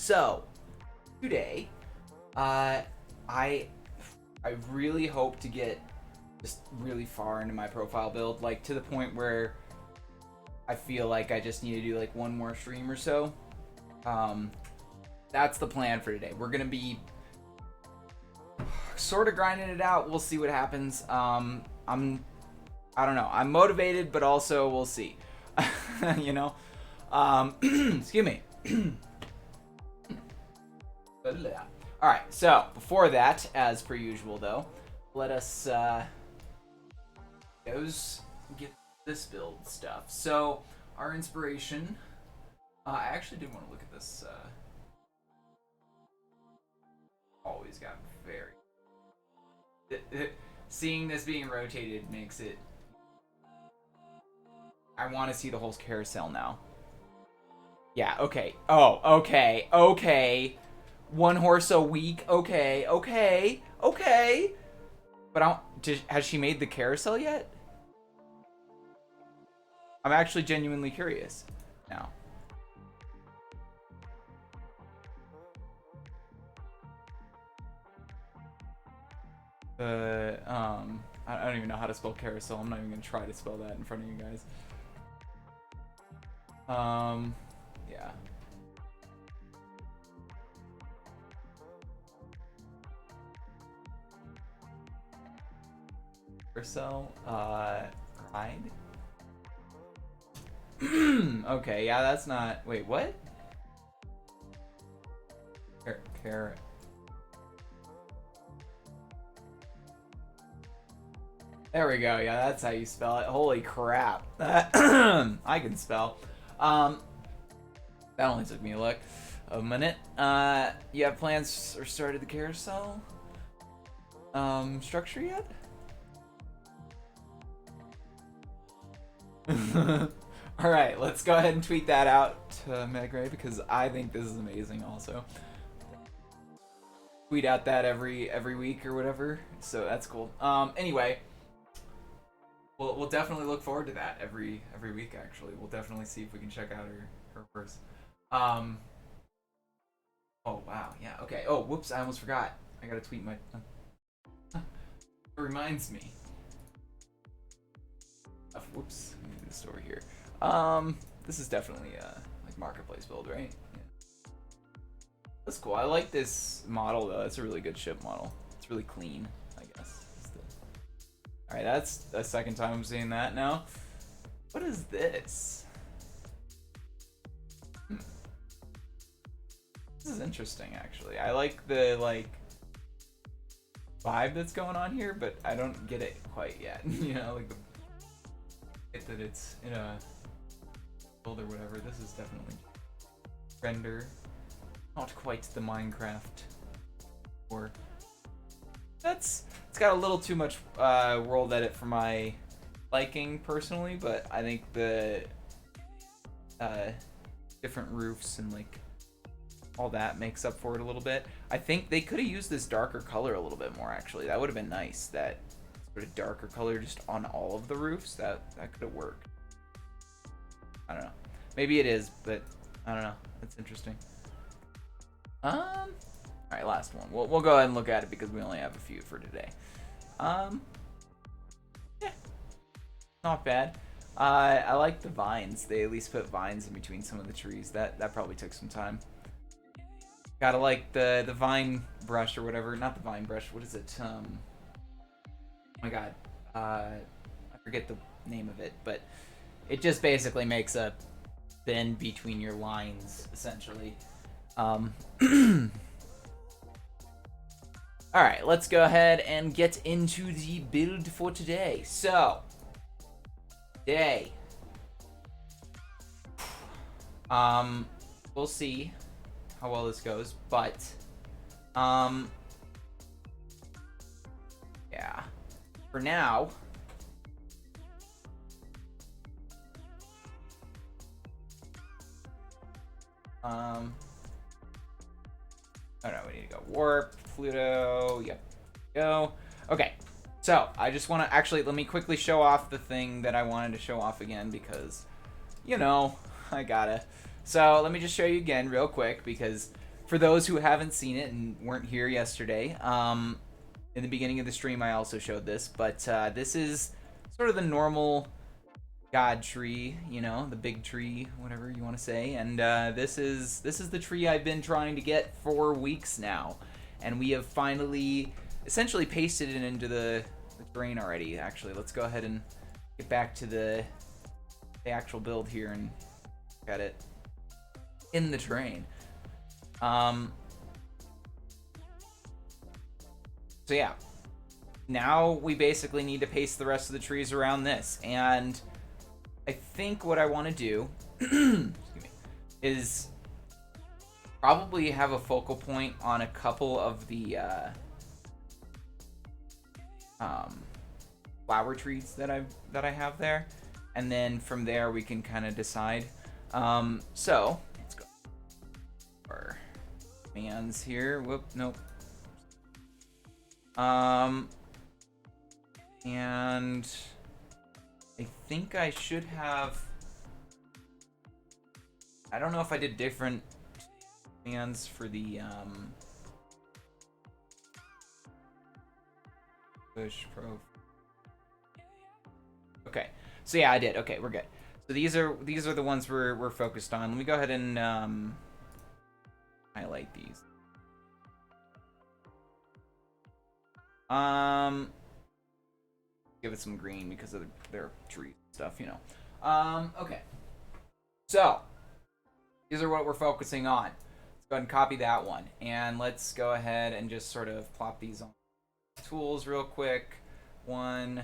So today, I really hope to get just really far into my profile build, like to the point where I feel like I just need to do like one more stream or so. That's the plan for today. We're gonna be sort of grinding it out. We'll see what happens. I don't know. I'm motivated, but also we'll see. You know. Excuse me. All right. So before that, as per usual, though, let us get this build stuff. So our inspiration. I actually did want to look at this. Always got very. Seeing this being rotated makes it. I want to see the whole carousel now. Yeah. Okay. Oh. Okay. Okay. One horse a week. Okay. Okay. Okay. But has she made the carousel yet? I'm actually genuinely curious now. I don't even know how to spell carousel. I'm not even gonna try to spell that in front of you guys. Yeah. Carousel, ride. Okay, yeah, that's not. Wait, what? Carrot. There we go. Yeah, that's how you spell it. Holy crap. I can spell. That only took me a minute. You have plans or started the carousel? Structure yet? Alright, let's go ahead and tweet that out to Megray because I think this is amazing also. Tweet out that every week or whatever. So that's cool. Anyway. We'll definitely look forward to that every week. Actually, we'll definitely see if we can check out her first. Oh wow, yeah, okay. Oh, whoops, I almost forgot. I gotta tweet my. It reminds me. Whoops, let me do this over here. This is definitely a like marketplace build, right? Yeah. That's cool. I like this model though. It's a really good ship model. It's really clean, I guess. Alright, that's the second time I'm seeing that now. What is this? This is interesting, actually. I like the, vibe that's going on here, but I don't get it quite yet. You know, like, that it's in a build or whatever. This is definitely render. Not quite the Minecraft or... It's got a little too much world edit for my liking personally, but I think the different roofs and like all that makes up for it a little bit. I think they could have used this darker color a little bit more actually. That would have been nice. That sort of darker color just on all of the roofs. That could have worked. I don't know. Maybe it is, but I don't know. It's interesting. Alright, last one. We'll go ahead and look at it because we only have a few for today. Yeah. Not bad. I like the vines. They at least put vines in between some of the trees. That probably took some time. Gotta like the vine brush or whatever. Not the vine brush. What is it? Oh my god. I forget the name of it, but it just basically makes a bend between your lines, essentially. Alright, let's go ahead and get into the build for today. So, today, we'll see how well this goes, but, yeah, for now, oh no, we need to go warp, Pluto, yep, go. Okay, so I just want to actually, let me quickly show off the thing that I wanted to show off again because, you know, I gotta. So let me just show you again real quick because for those who haven't seen it and weren't here yesterday, in the beginning of the stream I also showed this, but this is sort of the normal god tree, you know, the big tree, whatever you want to say. And this is the tree I've been trying to get for weeks now, and we have finally essentially pasted it into the terrain already. Actually, let's go ahead and get back to the actual build here and look at it in the terrain. So yeah, now we basically need to paste the rest of the trees around this, and I think what I want to do excuse me, is probably have a focal point on a couple of the flower trees that I have there, and then from there we can kind of decide. So let's go. Our commands here. Whoop, nope. And I think I should have. I don't know if I did different commands for the push pro. Okay, so yeah, I did. Okay, we're good. So these are the ones we're focused on. Let me go ahead and highlight these. Give it some green because of their tree stuff, you know. Okay. So these are what we're focusing on. Let's go ahead and copy that one, and let's go ahead and just sort of plop these on tools real quick. One.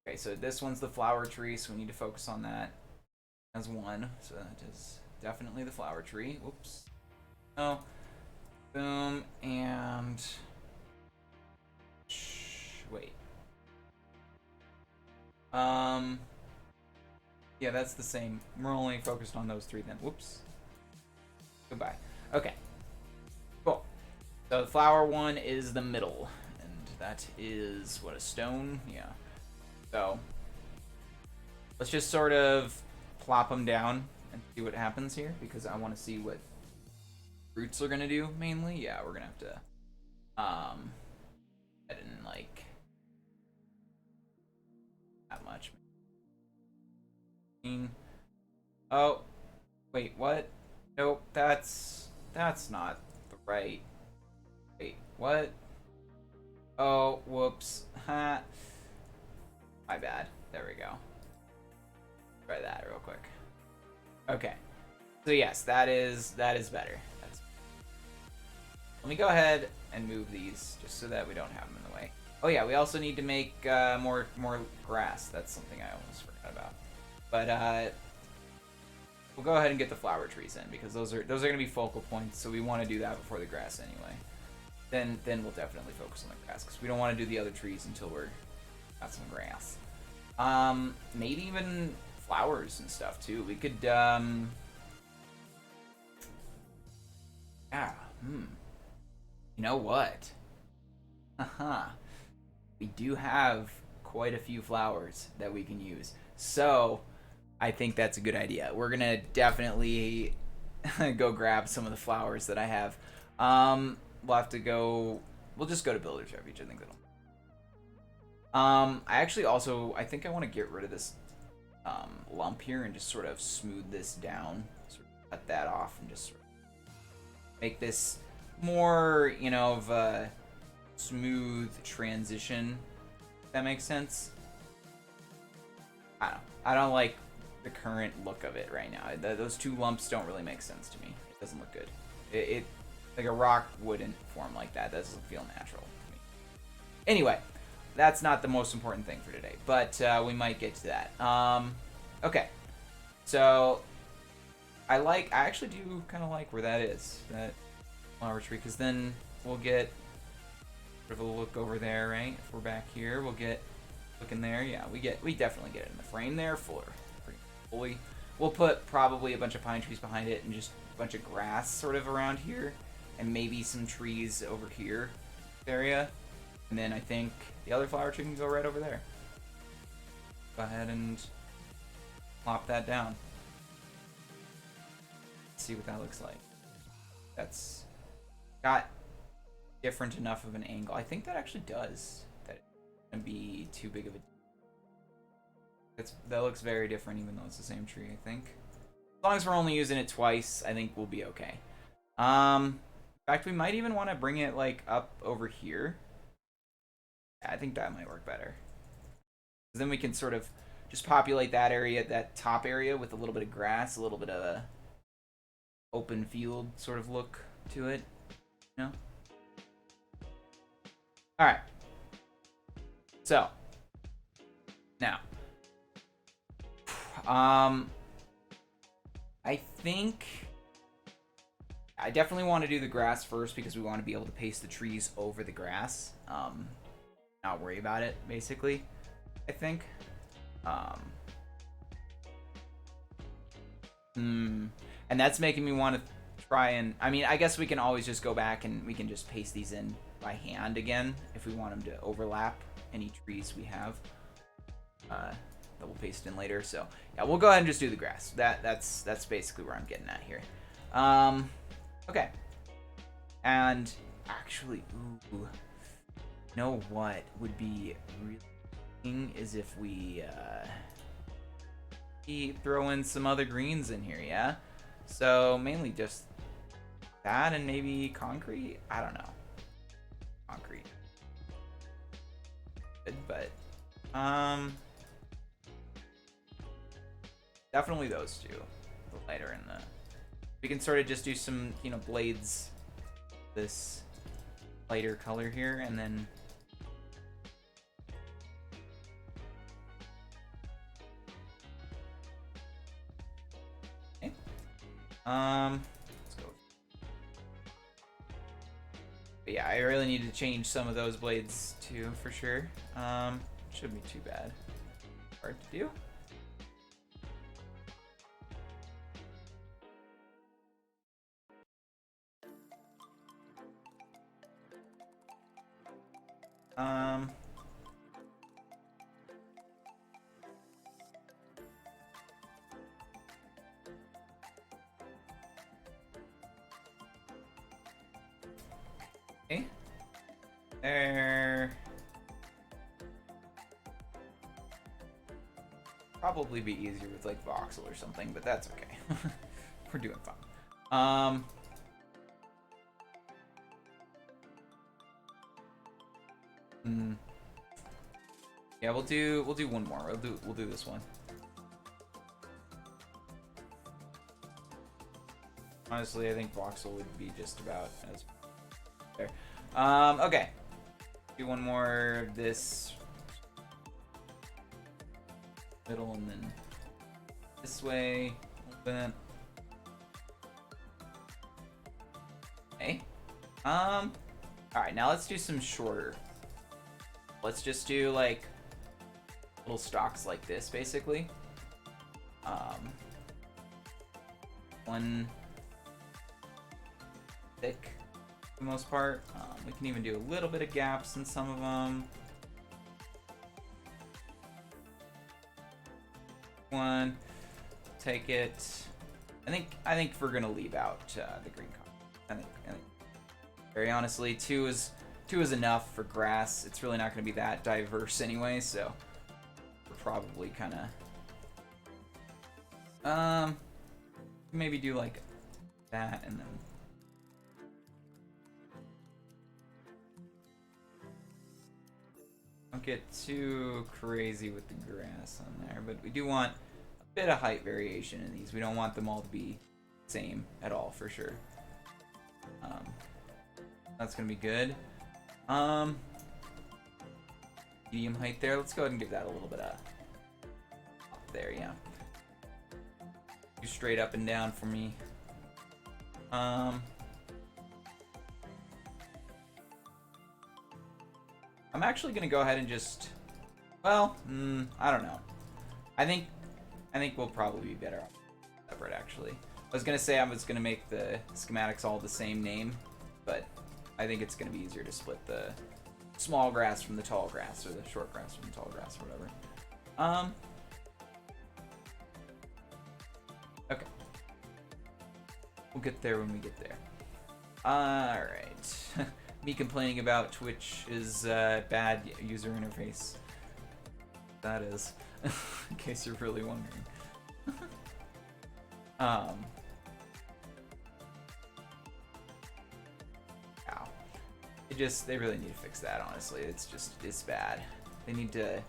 Okay, so this one's the flower tree, so we need to focus on that as one. So that is definitely the flower tree. Whoops. Oh. Boom, and wait. Yeah, that's the same. We're only focused on those three then. Whoops. Goodbye. Okay. Cool. So the flower one is the middle, and that is what, a stone? Yeah. So let's just sort of plop them down and see what happens here, because I want to see what roots are gonna do mainly. Yeah, we're gonna have to add in like that much. Oh, wait, what? Nope, that's not the right. Wait, what? Oh, whoops. Ha. My bad. There we go. Try that real quick. Okay. So yes, that is better. Let me go ahead and move these just so that we don't have them in the way. Oh yeah, we also need to make more grass. That's something I almost forgot about. But we'll go ahead and get the flower trees in, because those are going to be focal points. So we want to do that before the grass anyway. Then we'll definitely focus on the grass, because we don't want to do the other trees until we're got some grass. Maybe even flowers and stuff too. We could yeah. You know what? We do have quite a few flowers that we can use. So I think that's a good idea. We're gonna definitely go grab some of the flowers that I have. We'll have to go. We'll just go to Builder's Refuge. I think that'll. I actually also, I think I want to get rid of this lump here and just sort of smooth this down. Sort of cut that off and just sort of make this more, you know, of a smooth transition. If that makes sense. I don't know. I don't like the current look of it right now. Those two lumps don't really make sense to me. It doesn't look good. It like a rock wouldn't form like that. That doesn't feel natural to me. Anyway, that's not the most important thing for today, but we might get to that. Okay, so I actually do kind of like where that is, that flower tree, because then we'll get sort of a look over there, right? If we're back here, we'll get looking there. Yeah, we definitely get it in the frame there fully. We'll put probably a bunch of pine trees behind it and just a bunch of grass sort of around here, and maybe some trees over here area. And then I think the other flower tree can go right over there. Go ahead and plop that down. See what that looks like. that's got different enough of an angle. I think that actually does. That it's gonna be too big of a. That looks very different, even though it's the same tree. I think. As long as we're only using it twice, I think we'll be okay. In fact, we might even want to bring it like up over here. Yeah, I think that might work better. Then we can sort of just populate that area, that top area, with a little bit of grass, a little bit of a open field sort of look to it. You know? Alright. So. Now. I think I definitely want to do the grass first because we want to be able to paste the trees over the grass. Not worry about it, basically. I think. And that's making me want to try and... I mean, I guess we can always just go back and we can just paste these in by hand again if we want them to overlap any trees we have. That we'll paste in later. So, yeah, we'll go ahead and just do the grass. That's basically where I'm getting at here. Okay. And actually, ooh, you know what would be really is if we throw in some other greens in here, yeah? So mainly just that and maybe concrete? I don't know. Concrete. Good, but definitely those two. The lighter and the... We can sort of just do some, you know, blades. This lighter color here, and then... Okay. Let's go. But yeah, I really need to change some of those blades too, for sure. Shouldn't be too bad. Hard to do. Okay. There. Probably be easier with like voxel or something, but that's okay. We're doing fine. Yeah, we'll do one more. We'll do this one. Honestly, I think voxel would be just about as there. Okay. Do one more of this middle and then this way a little bit. Okay. Alright, now let's do some shorter. Let's just do like little stalks like this, basically. One thick for the most part. We can even do a little bit of gaps in some of them. One, take it. I think we're gonna leave out the green color. I think very honestly, two is enough for grass. It's really not gonna be that diverse anyway, so we're probably kind of maybe do like that and then. Don't get too crazy with the grass on there, but we do want a bit of height variation in these. We don't want them all to be the same at all, for sure. That's gonna be good. Medium height there. Let's go ahead and give that a little bit of up there, yeah. Do straight up and down for me. I'm actually gonna go ahead and just, well, I don't know. I think we'll probably be better off separate, actually. I was gonna say I was gonna make the schematics all the same name, but I think it's gonna be easier to split the small grass from the tall grass, or the short grass from the tall grass, or whatever. Okay. We'll get there when we get there. Alright. Me complaining about Twitch is bad user interface. That is. In case you're really wondering. Ow. They really need to fix that, honestly. It's bad. They need to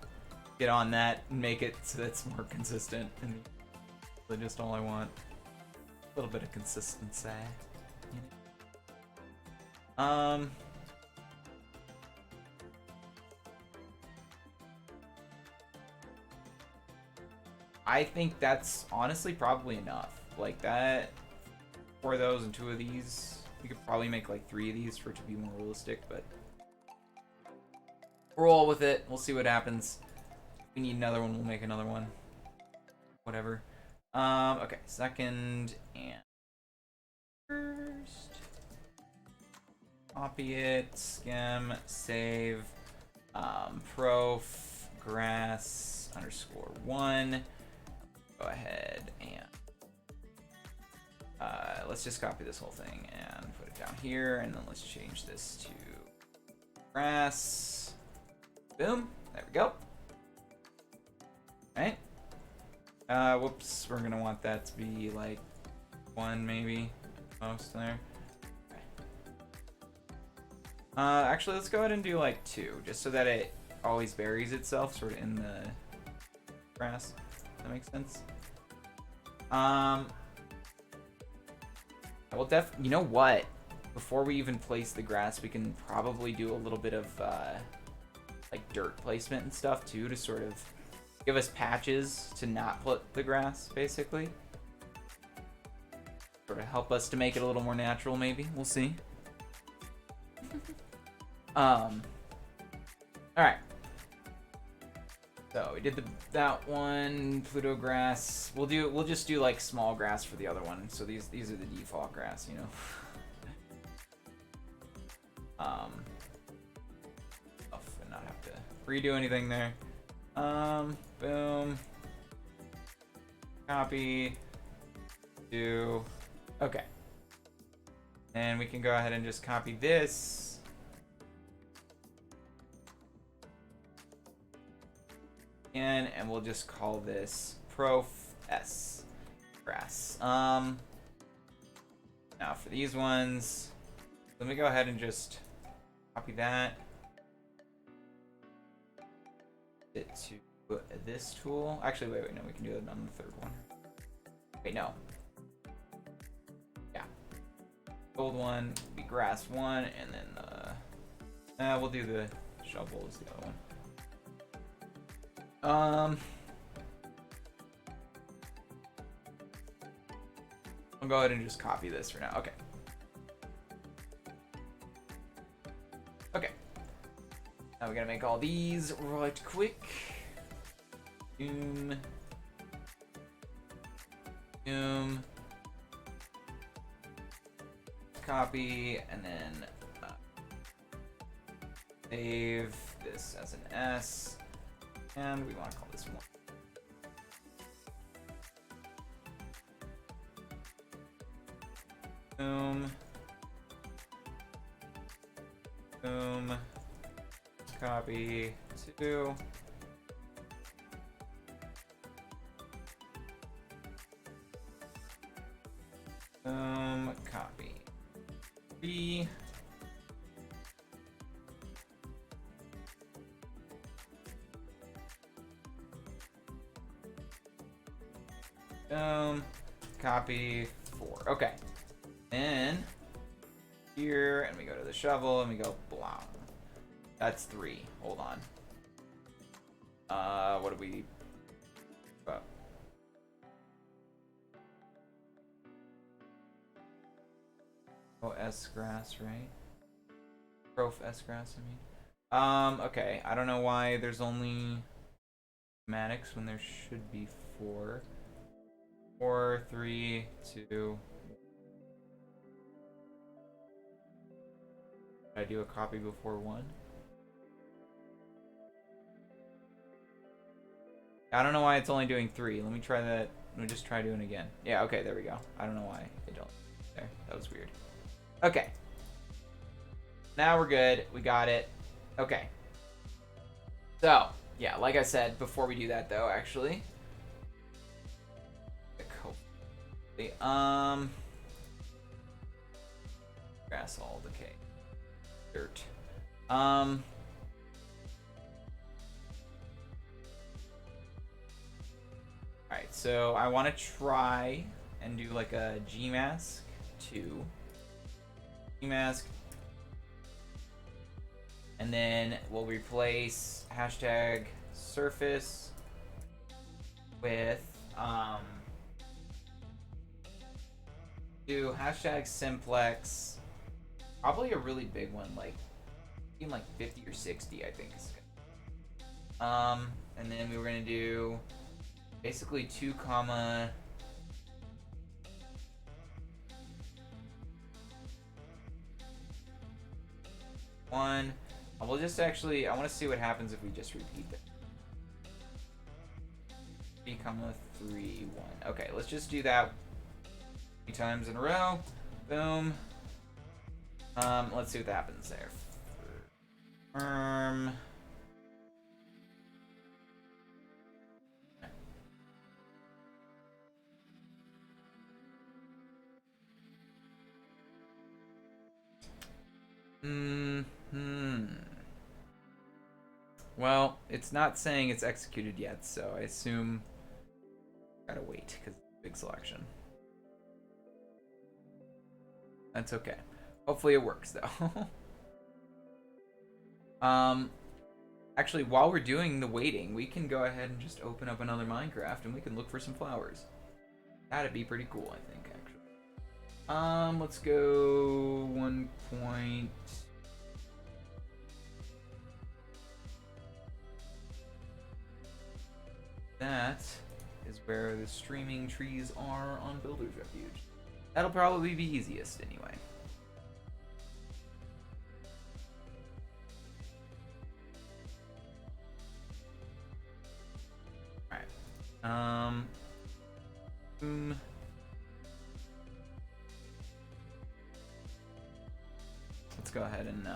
get on that and make it so that it's more consistent. And that's just all I want. A little bit of consistency. I think that's honestly probably enough. Like that, 4 of those and 2 of these. We could probably make like 3 of these for it to be more realistic, but roll with it. We'll see what happens. If we need another one, we'll make another one. Whatever. Okay, second and first. Copy it, skim, save, prof, grass, _1. Go ahead and let's just copy this whole thing and put it down here, and then let's change this to grass. Boom. There we go. Alright. Whoops. We're gonna want that to be like 1 maybe. Most there. Okay. Actually, let's go ahead and do like 2, just so that it always buries itself sort of in the grass. Does that make sense? Well, you know what? Before we even place the grass, we can probably do a little bit of like dirt placement and stuff too, to sort of give us patches to not put the grass, basically. Sort of help us to make it a little more natural, maybe. We'll see. All right. So we did that one, Pluto grass. We'll just do like small grass for the other one. So these are the default grass, you know. And not have to redo anything there. Boom. Copy. Do. Okay. And we can go ahead and just copy this. And we'll just call this prof s grass. Now for these ones, let me go ahead and just copy that. It to this tool. Actually, wait, no, we can do it on the third one. Wait, no. Yeah. Gold one, be grass 1, and then we'll do the shovel as the other one. I'll go ahead and just copy this for now. Okay. Okay. Now we gotta make all these right quick. Boom. Boom. Copy, and then save this as an S. And we want to call this 1. Boom. Boom. Copy 2. Boom. Copy 3. Copy 4. Okay. Then here, and we go to the shovel, and we go blah. That's 3. Hold on. What do we? Oh, S grass, right? Prof S grass, I mean. Okay. I don't know why there's only mathematics when there should be 4. 4, 3, 2. Did I do a copy before 1? I don't know why it's only doing 3. Let me try that. Let me just try doing it again. Yeah, okay, there we go. I don't know why it don't. There, that was weird. Okay, Now we're good. We got it. Okay. So, yeah, like I said, before we do that though, actually. Grass all decay. Dirt. Alright, so I want to try and do like a Gmask 2. Gmask. And then we'll replace hashtag surface with do hashtag simplex. Probably a really big one, like even like 50 or 60, I think is good. And then we were gonna do basically 2 comma 1. We'll just actually, I want to see what happens if we just repeat that. 3 comma 3 1. Okay, let's just do that 3 times in a row. Boom. Let's see what happens there. Well, it's not saying it's executed yet, so I assume gotta wait because it's a big selection. That's okay. Hopefully it works though. Actually, while we're doing the waiting, we can go ahead and just open up another Minecraft and we can look for some flowers. That'd be pretty cool, I think, actually. Let's go 1 point. That is where the streaming trees are on Builder's Refuge. That'll probably be easiest anyway. Alright. Boom. Let's go ahead and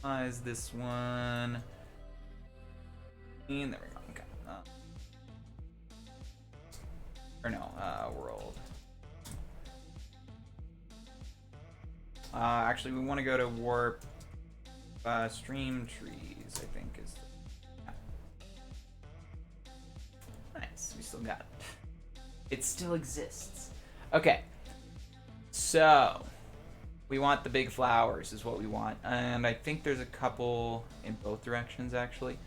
size this one. And there we go. Okay. Or no, world. Actually, we want to go to warp stream trees, I think is the... yeah. Nice, we still got it. It still exists. Okay. So, we want the big flowers is what we want. And I think there's a couple in both directions, actually.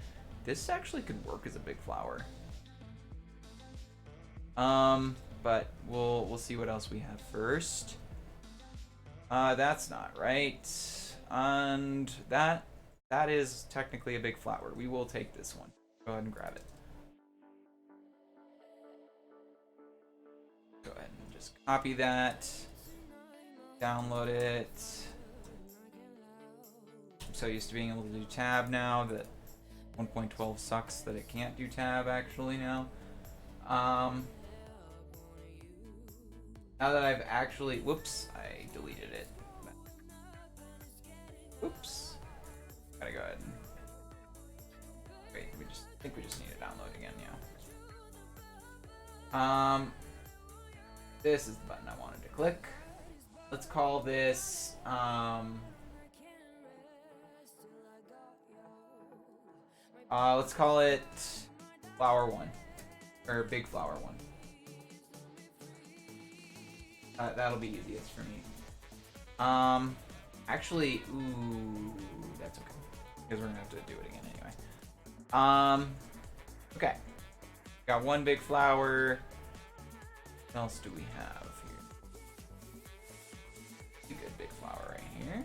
This actually could work as a big flower. But we'll see what else we have first. That's not right. And that is technically a big flower. We will take this one. Go ahead and grab it. Go ahead and just copy that. Download it. I'm so used to being able to do tab now that 1.12 sucks that it can't do tab actually now. Now that I've actually, whoops, I deleted it. Oops. Gotta go ahead and wait. I think we just need to download again. Yeah. This is the button I wanted to click. Let's call this let's call it flower 1 or big flower 1. That'll be easiest for me. Actually, ooh, that's okay because we're gonna have to do it again anyway. Okay, got 1 big flower. What else do we have here? A good big flower right here.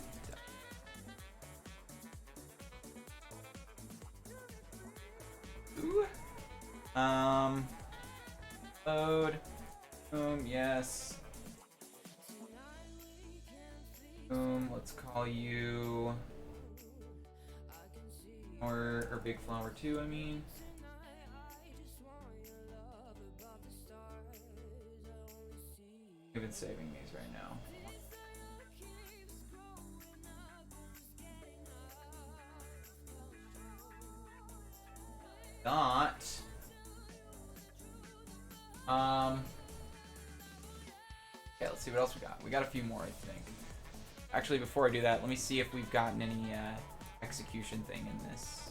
Ooh. Load. Boom. Yes. Boom. Let's call you. Or big flower 2. I mean. I've been saving these right now. see what else we got. We got a few more, I think. Actually, before I do that, let me see if we've gotten any execution thing in this.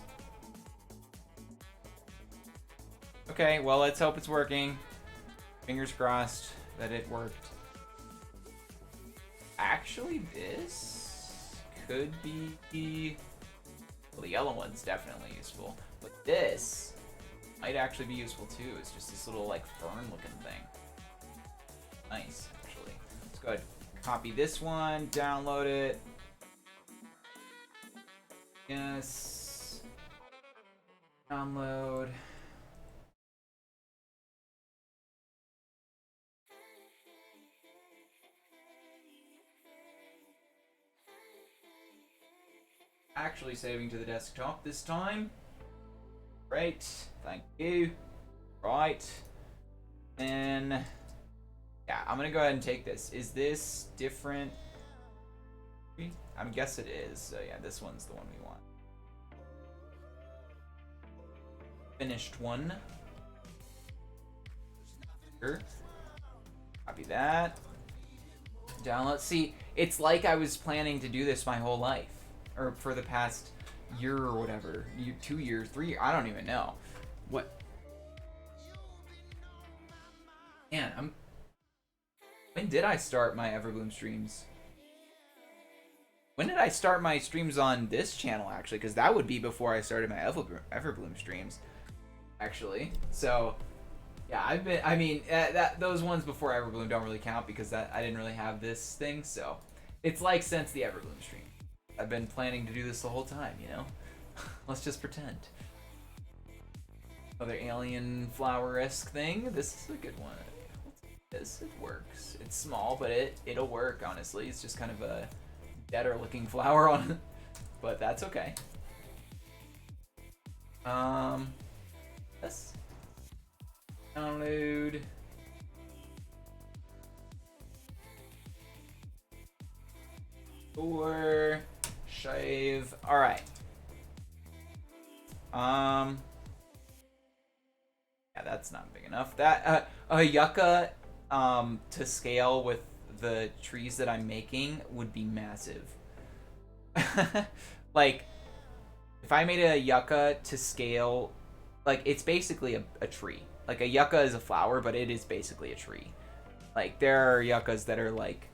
Okay, well, let's hope it's working. Fingers crossed that it worked. Actually, this could be... Well, the yellow one's definitely useful. But this might actually be useful, too. It's just this little, like, fern-looking thing. Nice, actually. Let's go ahead and copy this one, download it. Yes. Download. Actually saving to the desktop this time. Great, thank you. Right. Then, yeah, I'm gonna go ahead and take this. Is this different? I guess it is. So yeah, this one's the one we want. Finished one. Sure. Copy that. Download. See, it's like I was planning to do this my whole life. Or for the past year or whatever. 2 years, 3 years, I don't even know. What? Man, when did I start my Everbloom streams? When did I start my streams on this channel, actually? Because that would be before I started my Everbloom streams, actually. So, yeah, I mean, those ones before Everbloom don't really count because I didn't really have this thing. So, it's like since the Everbloom stream. I've been planning to do this the whole time, you know? Let's just pretend. Another alien flower-esque thing. This is a good one. This, it works. It's small, but it'll work, honestly. It's just kind of a deader looking flower on it. But that's okay. Yes. Download. Or shave. All right. Yeah, that's not big enough. That a yucca to scale with the trees that I'm making would be massive. Like, if I made a yucca to scale, like, it's basically a tree. Like, a yucca is a flower, but it is basically a tree. Like, there are yuccas that are like,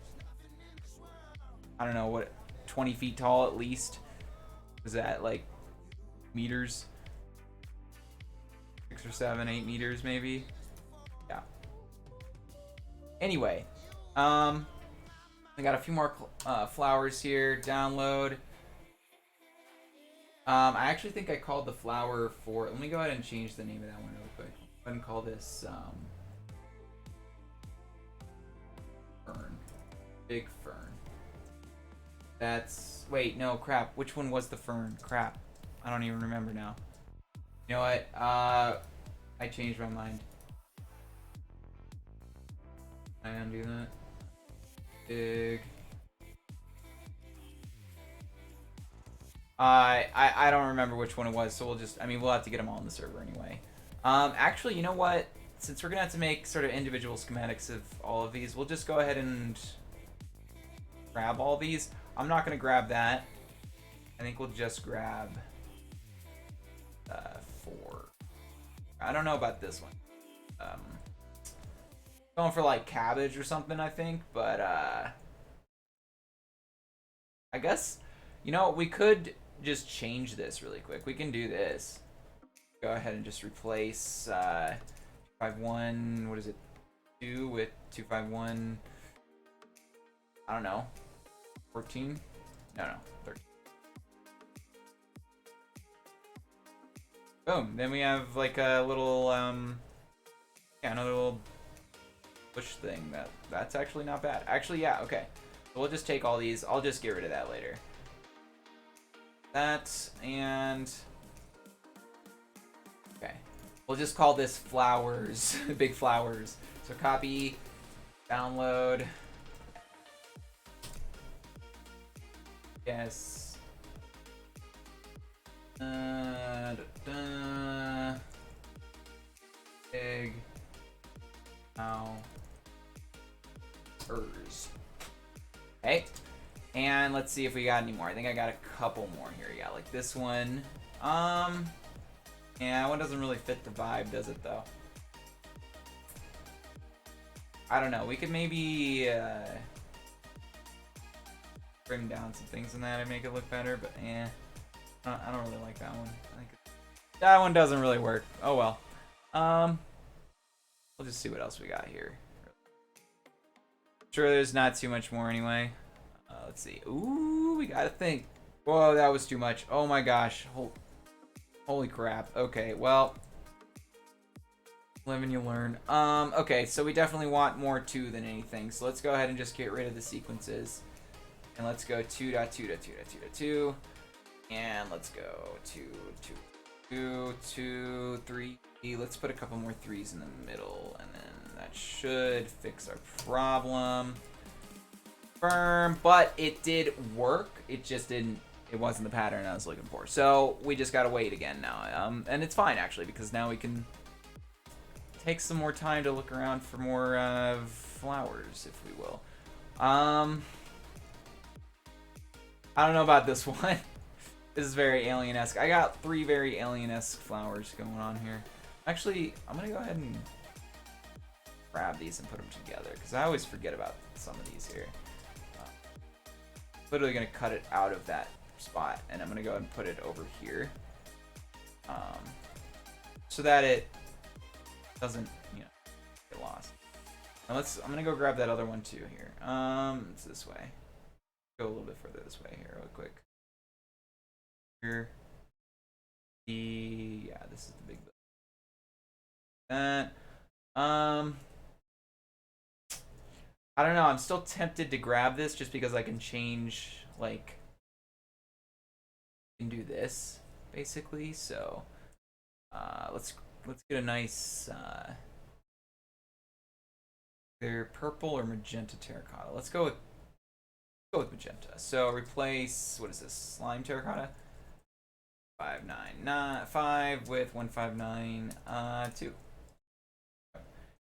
I don't know, what, 20 feet tall at least? Is that like meters? 6 or 7, 8 meters maybe? Yeah. Anyway, I got a few more flowers here. Download. I actually think I called the flower for... Let me go ahead and change the name of that one real quick. Go ahead and call this fern. Big fern. That's... Wait, no, crap. Which one was the fern? Crap. I don't even remember now. You know what? I changed my mind. I undo that. Big. I don't remember which one it was, so we'll just... I mean, we'll have to get them all on the server anyway. Actually, you know what? Since we're going to have to make sort of individual schematics of all of these, we'll just go ahead and grab all these. I'm not going to grab that. I think we'll just grab 4. I don't know about this one. Going for like cabbage or something, I think, but I guess, you know, we could just change this really quick. We can do this. Go ahead and just replace 251, what is it, 2 with 251, I don't know, 14? No, 13. Boom, then we have like a little, yeah, another little bush thing. That's actually not bad. Actually, yeah, okay. So we'll just take all these. I'll just get rid of that later. That, and... Okay. We'll just call this flowers. Big flowers. So copy, download. Yes. Big. Now. Okay. And let's see if we got any more. I think I got a couple more here. Yeah, like this one. Yeah, that one doesn't really fit the vibe, does it, though? I don't know. We could maybe bring down some things in that and make it look better, but I don't really like that one. I think that one doesn't really work. Oh well. We'll just see what else we got here. Sure, there's not too much more anyway. Let's see. Ooh, we gotta think. Whoa, that was too much. Oh my gosh. Holy crap. Okay, well. Live and you learn. Okay, so we definitely want more 2 than anything. So let's go ahead and just get rid of the sequences. And let's go 2.2.2.2.2. And let's go 2, 3. Let's put a couple more 3s in the middle. And then that should fix our problem. Confirm, but it did work. It just didn't. It wasn't the pattern I was looking for. So we just gotta wait again now. And it's fine actually because now we can take some more time to look around for more flowers, if we will. I don't know about this one. This is very alien-esque. I got 3 very alien-esque flowers going on here. Actually, I'm gonna go ahead and grab these and put them together because I always forget about some of these here. Literally gonna cut it out of that spot and I'm gonna go ahead and put it over here, so that it doesn't, get lost. Now I'm gonna go grab that other one too here. It's this way. Go a little bit further this way here, real quick. Here. Yeah, this is the big that. I don't know. I'm still tempted to grab this just because I can change, like, I can do this basically. So, let's get a nice either purple or magenta terracotta. Let's go with magenta. So replace, what is this? Slime terracotta. 595 with 159 2.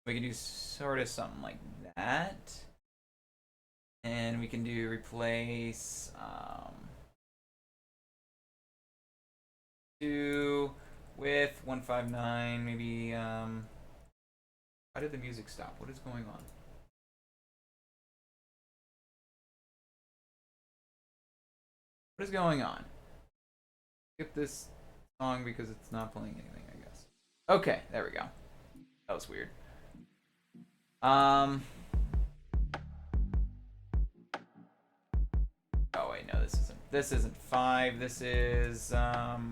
We can do sort of something like that. And we can do replace 2 with 159, maybe why did the music stop? What is going on? What is going on? Skip this song because it's not playing anything, I guess. Okay, there we go. That was weird. Oh wait, no, this isn't 5. This is okay,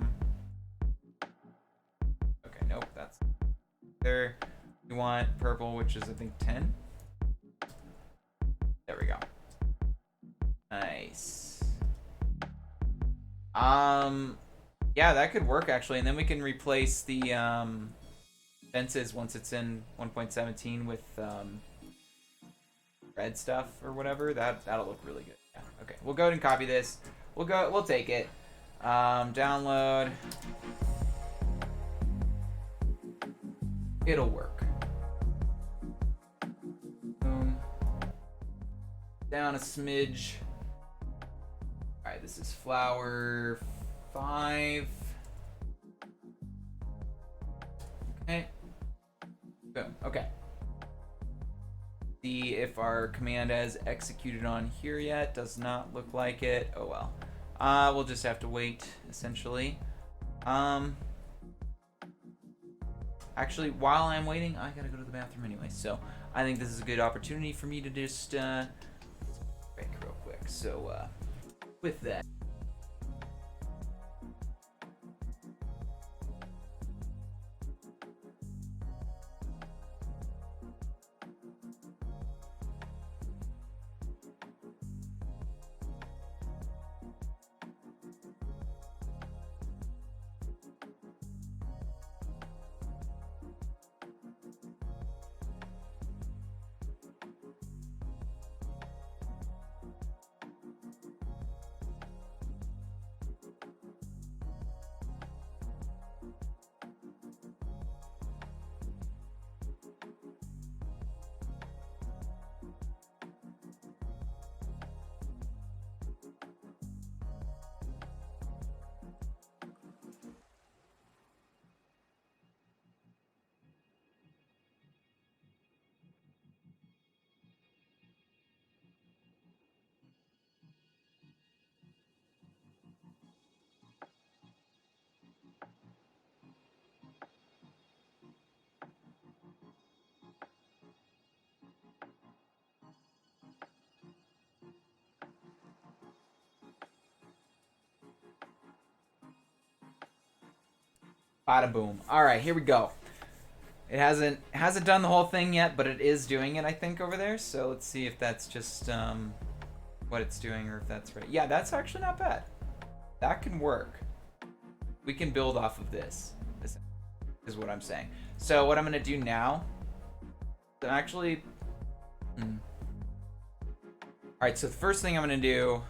nope, that's there. We want purple, which is I think 10. There we go. Nice. Yeah, that could work actually, and then we can replace the fences once it's in 1.17 with red stuff or whatever. That'll look really good. Yeah. Okay, we'll go ahead and copy this. We'll take it. Download. It'll work. Boom. Down a smidge. Alright, this is flower 5. Okay. Boom. Okay. See if our command has executed on here yet. Does not look like it. Oh well. We'll just have to wait, essentially. Actually, while I'm waiting, I gotta go to the bathroom anyway. So I think this is a good opportunity for me to just break real quick. So with that. Bada boom. All right, here we go. It hasn't done the whole thing yet, but it is doing it, I think, over there. So let's see if that's just what it's doing, or if that's right. Yeah, that's actually not bad. That can work. We can build off of this. This is what I'm saying. So what I'm gonna do now, actually. All right. So the first thing I'm gonna do,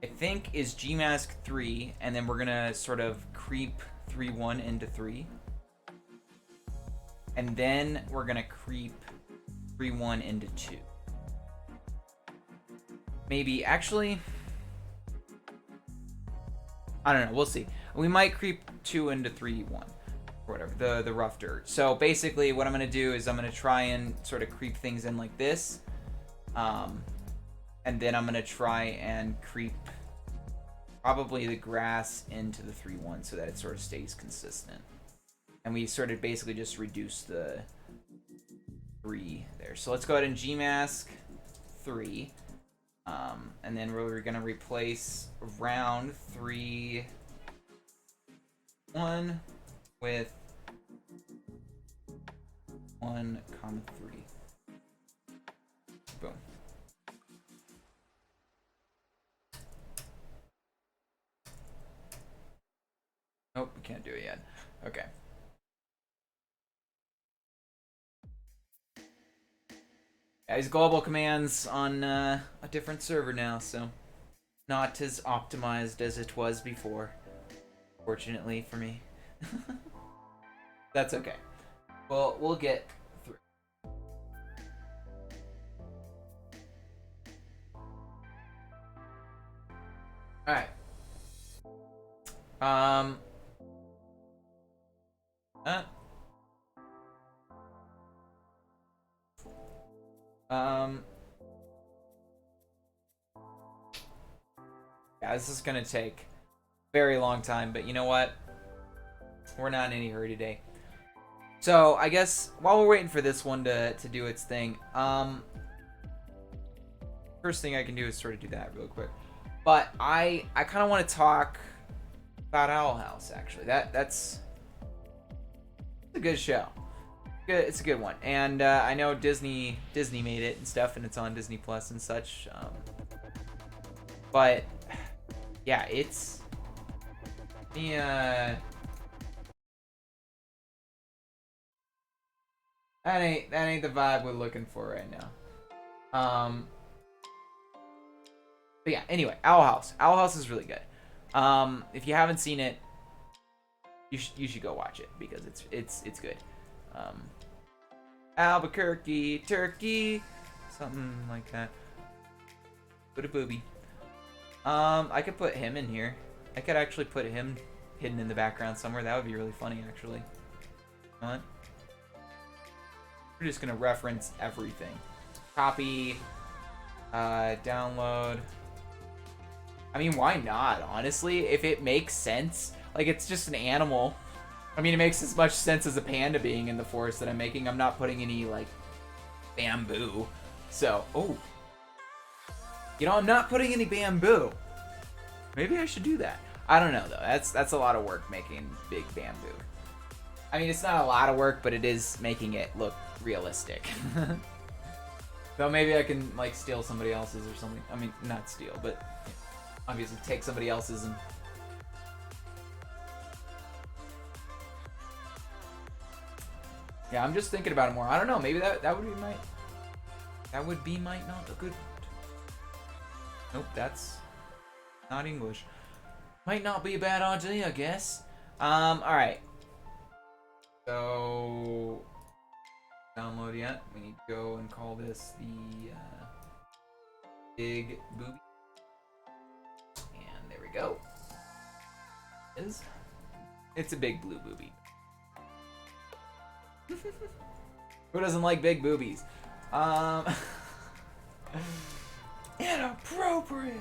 I think, is Gmask 3, and then we're gonna sort of creep 3-1 into 3. And then we're gonna creep 3-1 into 2. Maybe, actually, I don't know, we'll see. We might creep 2 into 3-1, or whatever, the rough dirt. So basically what I'm gonna do is I'm gonna try and sort of creep things in like this. And then I'm gonna try and creep probably the grass into the 3-1 so that it sort of stays consistent. And we sort of basically just reduce the 3 there. So let's go ahead and Gmask 3. And then we're going to replace round 3-1 with 1, 3. Boom. Nope, we can't do it yet. Okay. Yeah, these global commands on a different server now, so not as optimized as it was before. Fortunately for me. That's okay. Well, we'll get through. Alright. Yeah, this is gonna take a very long time, but you know what? We're not in any hurry today. So I guess while we're waiting for this one to do its thing, first thing I can do is sort of do that real quick. But I kind of want to talk about Owl House, actually. That's a good show. It's a good one, and I know Disney made it and stuff, and it's on Disney Plus and such. But yeah, it's the that ain't the vibe we're looking for right now. But yeah, anyway, Owl House. Owl House is really good. If you haven't seen it, you should go watch it because it's good. Albuquerque, Turkey, something like that. Put a booby. I could put him in here. I could actually put him hidden in the background somewhere. That would be really funny, actually. You know what? We're just gonna reference everything. Copy. Download. I mean, why not? Honestly, if it makes sense, like it's just an animal. I mean, it makes as much sense as a panda being in the forest that I'm making. I'm not putting any like bamboo. So, oh. You know, I'm not putting any bamboo. Maybe I should do that. I don't know though. That's a lot of work making big bamboo. I mean, it's not a lot of work, but it is making it look realistic. So maybe I can like steal somebody else's or something. I mean, not steal, but obviously take somebody else's and yeah, I'm just thinking about it more. I don't know. Maybe that would be might not a good. Nope, that's not English. Might not be a bad idea, I guess. All right. So download yet? We need to go and call this the big booby. And there we go. It's a big blue booby. Who doesn't like big boobies? Inappropriate.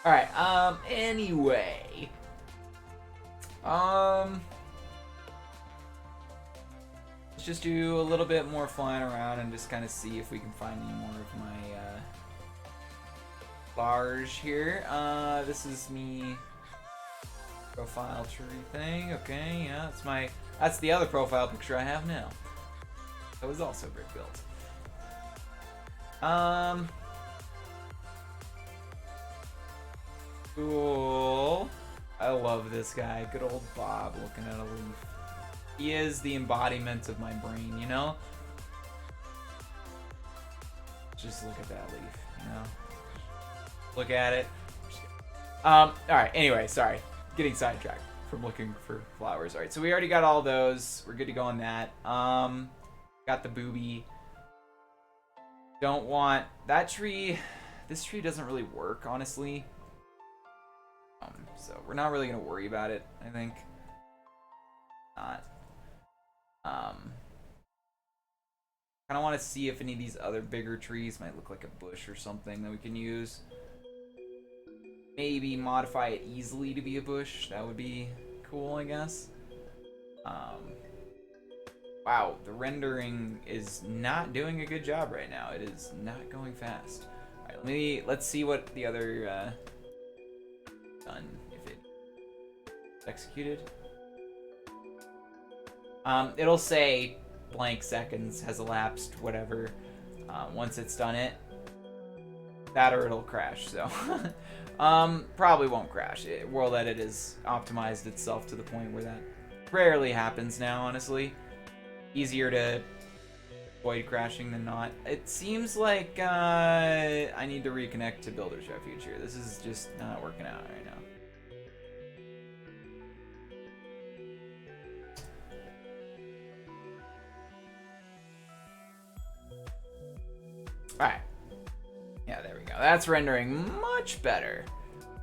All right. Anyway. Let's just do a little bit more flying around and just kind of see if we can find any more of my large here. This is me profile tree thing. Okay, yeah, that's the other profile picture I have now. That was also brick built. Cool. I love this guy. Good old Bob looking at a leaf. He is the embodiment of my brain, you know? Just look at that leaf, you know? Look at it. Alright, anyway, sorry. Getting sidetracked from looking for flowers. Alright, so we already got all those. We're good to go on that. Got the booby. Don't want that tree. This tree doesn't really work, honestly. So we're not really gonna worry about it, I think. Not. Kinda wanna see if any of these other bigger trees might look like a bush or something that we can use. Maybe modify it easily to be a bush. That would be cool, I guess. Wow, the rendering is not doing a good job right now. It is not going fast. Alright, let's see what the other done, if it executed. It'll say blank seconds has elapsed, whatever. Once it's done it, that or it'll crash. So probably won't crash. World Edit has optimized itself to the point where that rarely happens now, honestly. Easier to avoid crashing than not. It seems like I need to reconnect to Builder's Refuge here. This is just not working out right now. Alright. Yeah, there we go. That's rendering much better.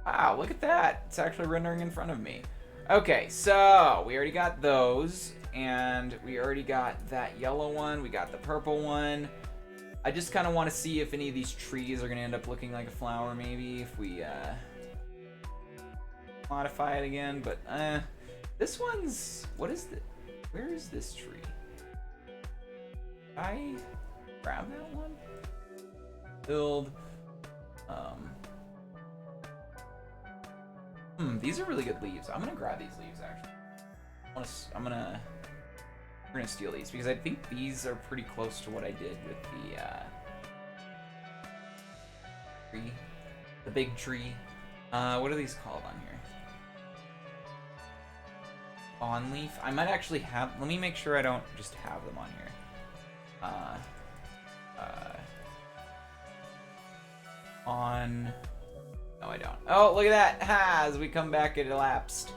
Wow, look at that. It's actually rendering in front of me. Okay, so we already got those. And we already got that yellow one. We got the purple one. I just kind of want to see if any of these trees are going to end up looking like a flower, maybe, if we modify it again. But this one's... What is the... Where is this tree? Did I grab that one? Build. These are really good leaves. I'm going to grab these leaves, actually. We're gonna steal these because I think these are pretty close to what I did with the tree, the big tree. What are these called on here? On leaf. I might actually have. Let me make sure I don't just have them on here. On. No, I don't. Oh, look at that! Ha! As we come back, it elapsed.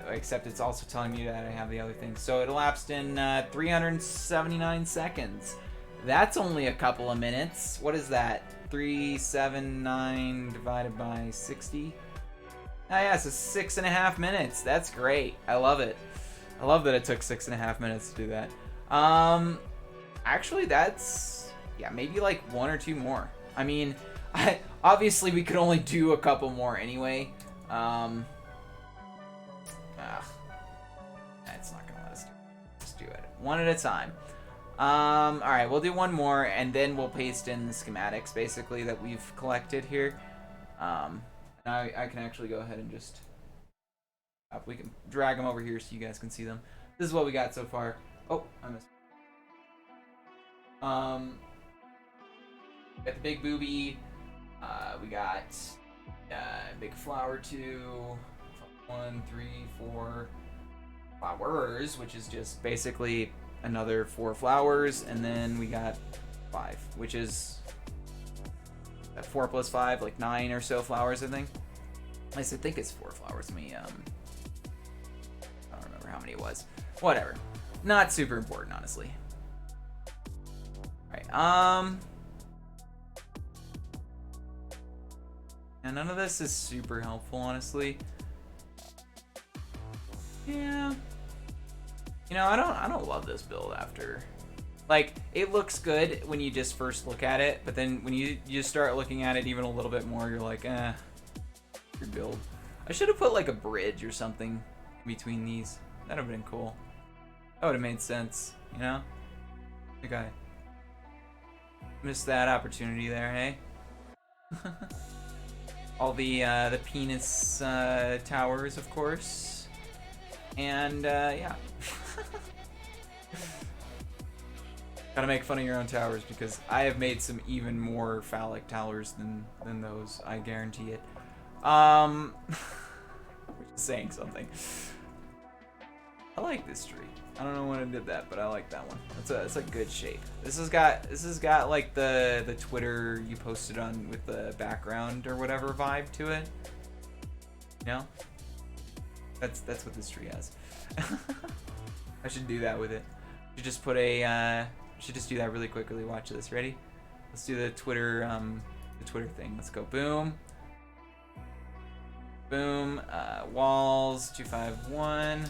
Except it's also telling me that I have the other thing. So it elapsed in 379 seconds. That's only a couple of minutes. What is that? 379 divided by 60? Ah, yeah, so 6.5 minutes. That's great. I love it. I love that it took 6.5 minutes to do that. Actually, that's... Yeah, maybe like 1 or 2 more. I mean, obviously we could only do a couple more anyway. It's not gonna let us do it. Let's do it one at a time. Alright, we'll do one more and then we'll paste in the schematics basically that we've collected here. And I can actually go ahead and just we can drag them over here so you guys can see them. This is what we got so far. Oh, I missed. We got the big booby. We got big flower 2. 1, 3, 4 flowers, which is just basically another 4 flowers, and then we got 5, which is 4 plus 5, like 9 or so flowers, I think. At least I think it's 4 flowers. Let me I don't remember how many it was. Whatever. Not super important, honestly. Alright, and none of this is super helpful, honestly. Yeah. You know, I don't love this build after. Like, it looks good when you just first look at it, but then when you just start looking at it even a little bit more, you're like, your build. I should have put like a bridge or something in between these. That would have been cool. That would have made sense, you know? Okay. Missed that opportunity there, hey? All the penis towers, of course. And yeah. Gotta make fun of your own towers because I have made some even more phallic towers than those. I guarantee it. Which is saying something. I like this tree. I don't know when I did that, but I like that one. It's a good shape. This has got like the Twitter you posted on with the background or whatever vibe to it. You know? That's what this tree has. I should do that with it. I should just put a should just do that really quickly. Watch this. Ready? Let's do the Twitter thing. Let's go. Boom. Boom. Walls 251.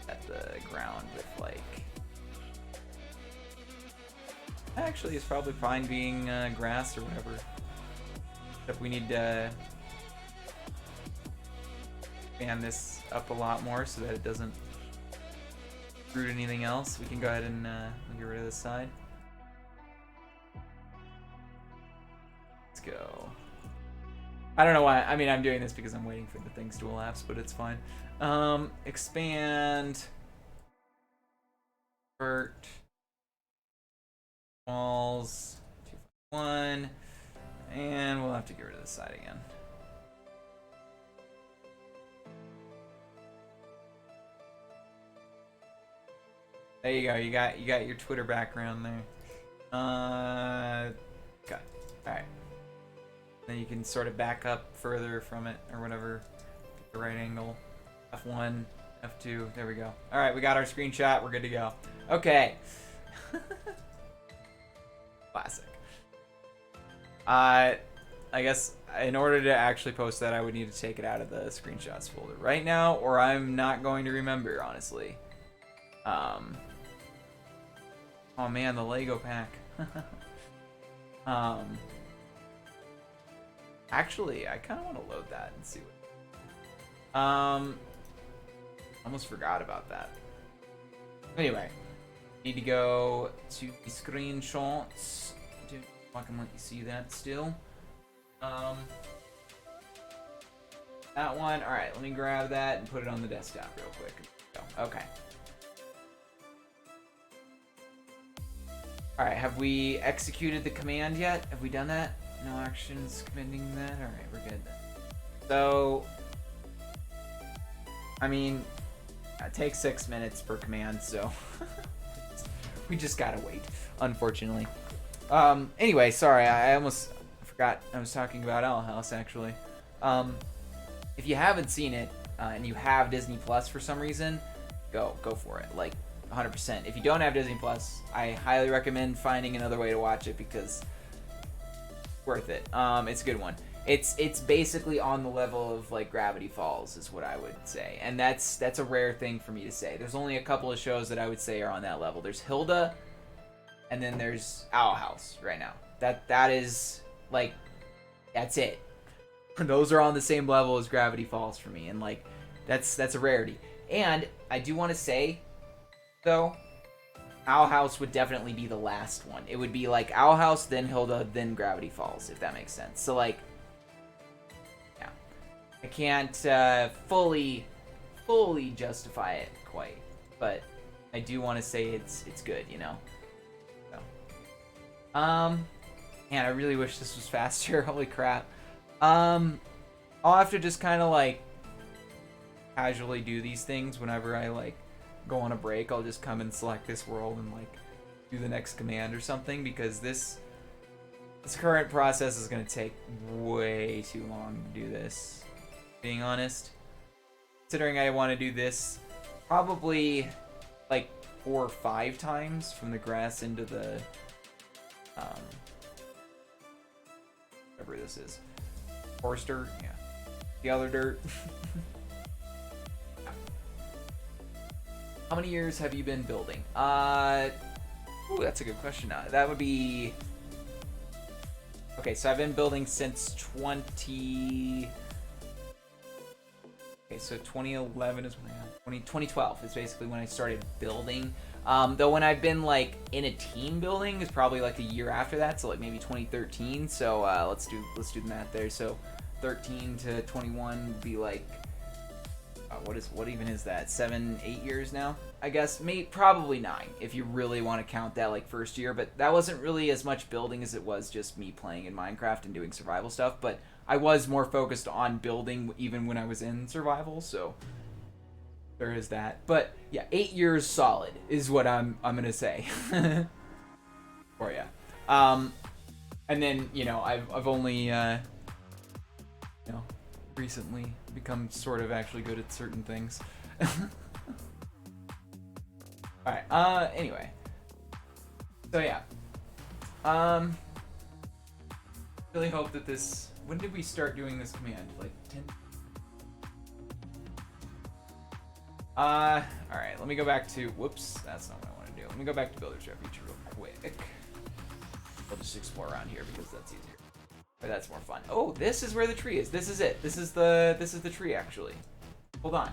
At the ground with like. Actually, it's probably fine being grass or whatever. Except we need to expand this up a lot more so that it doesn't root anything else. We can go ahead and get rid of this side. Let's go. I don't know why. I mean, I'm doing this because I'm waiting for the things to elapse, but it's fine. Expand. Vert. Walls. 251. And we'll have to get rid of this side again. There you go. You got your Twitter background there. Okay. All right. Then you can sort of back up further from it or whatever. Get the right angle. F1, F2. There we go. All right, we got our screenshot. We're good to go. Okay. Classic. I guess in order to actually post that, I would need to take it out of the screenshots folder right now, or I'm not going to remember, honestly. Oh man, the Lego pack. Actually, I kind of want to load that and see what. Almost forgot about that. Anyway, need to go to the screenshots. I can let you see that still. That one. All right, let me grab that and put it on the desktop real quick. Okay. All right, have we executed the command yet? Have we done that? No actions committing that? All right, we're good then. So, I mean, it takes 6 minutes per command, so we just gotta wait, unfortunately. Anyway, sorry, I almost forgot I was talking about Owl House, actually. If you haven't seen it, and you have Disney Plus for some reason, go for it. Like, 100%. If you don't have Disney Plus, I highly recommend finding another way to watch it because it's worth it. It's a good one. It's basically on the level of like Gravity Falls is what I would say, and that's a rare thing for me to say. There's only a couple of shows that I would say are on that level. There's Hilda, and then there's Owl House right now. That is like that's it. Those are on the same level as Gravity Falls for me, and like that's a rarity. And I do want to say, though, Owl House would definitely be the last one. It would be like Owl House, then Hilda, then Gravity Falls, if that makes sense. So like, yeah, I can't fully justify it quite, but I do want to say it's good, you know. So, man, I really wish this was faster. Holy crap. I'll have to just kind of like casually do these things whenever I like go on a break. I'll just come and select this world and like do the next command or something, because this current process is going to take way too long to do this, being honest, considering I want to do this probably like 4 or 5 times from the grass into the whatever this is, horse dirt, yeah, the other dirt. How many years have you been building? Ooh, that's a good question. That would be... Okay, so I've been building since 20... Okay, okay, so 2011 is when 2012 is basically when I started building. Though when I've been like in a team building is probably like a year after that, so like maybe 2013. So let's do the math there. So 13 to 21 would be like what even is that? 7-8 years now, I guess. Probably 9 if you really want to count that like first year. But that wasn't really as much building as it was just me playing in Minecraft and doing survival stuff. But I was more focused on building even when I was in survival, so there is that. But yeah, 8 years solid is what I'm gonna say for you. And then I've only recently become sort of actually good at certain things. All right. Anyway. So yeah. Really hope that this. When did we start doing this command? Like 10. All right. Let me go back to. Whoops. That's not what I want to do. Let me go back to Builder's Refuge real quick. I'll just explore around here because that's easier. Or that's more fun. Oh, this is where the tree is. This is it. This is the tree actually. Hold on.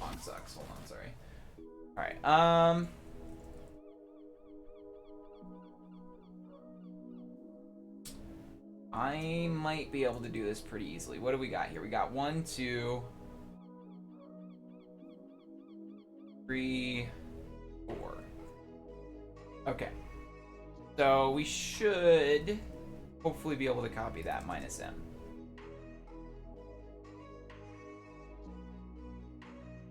Long sucks. Hold on. Sorry. All right. I might be able to do this pretty easily. What do we got here? We got 1, 2, 3, 4. Okay. So we should hopefully be able to copy that -m.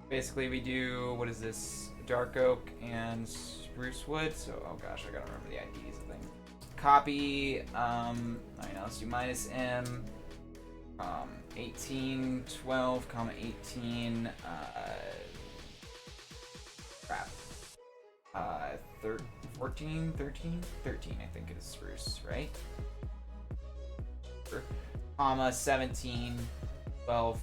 Basically, we do, what is this? Dark oak and spruce wood. So, oh gosh, I gotta remember the IDs of things. Copy, alright, now let's do -m, 18, 12, 18, crap. 14, 13, I think it is spruce, right? Comma 17, 12,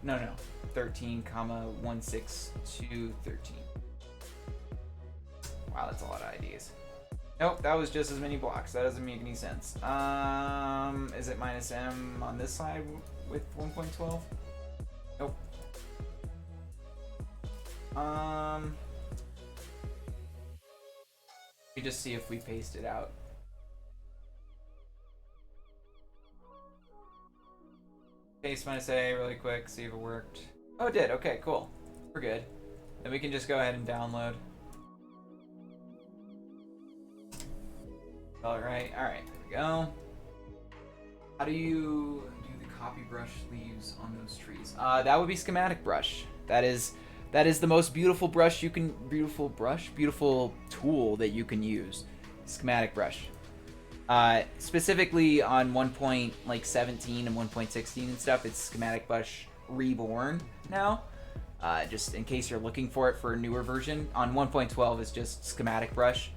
no, 13, comma 162, 13. Wow, that's a lot of IDs. Nope, that was just as many blocks. That doesn't make any sense. Is it -m on this side with 1.12? Nope. We just see if we paste it out. Paste -a really quick, see if it worked. Oh, it did. Okay, cool. We're good. Then we can just go ahead and download. Alright, there we go. How do you do the copy brush leaves on those trees? That would be schematic brush. That is the most beautiful brush you can, beautiful tool that you can use. Schematic brush. Specifically on 1.17 and 1.16 and stuff, it's schematic brush reborn now. Just in case you're looking for it for a newer version. On 1.12 it's just schematic brush.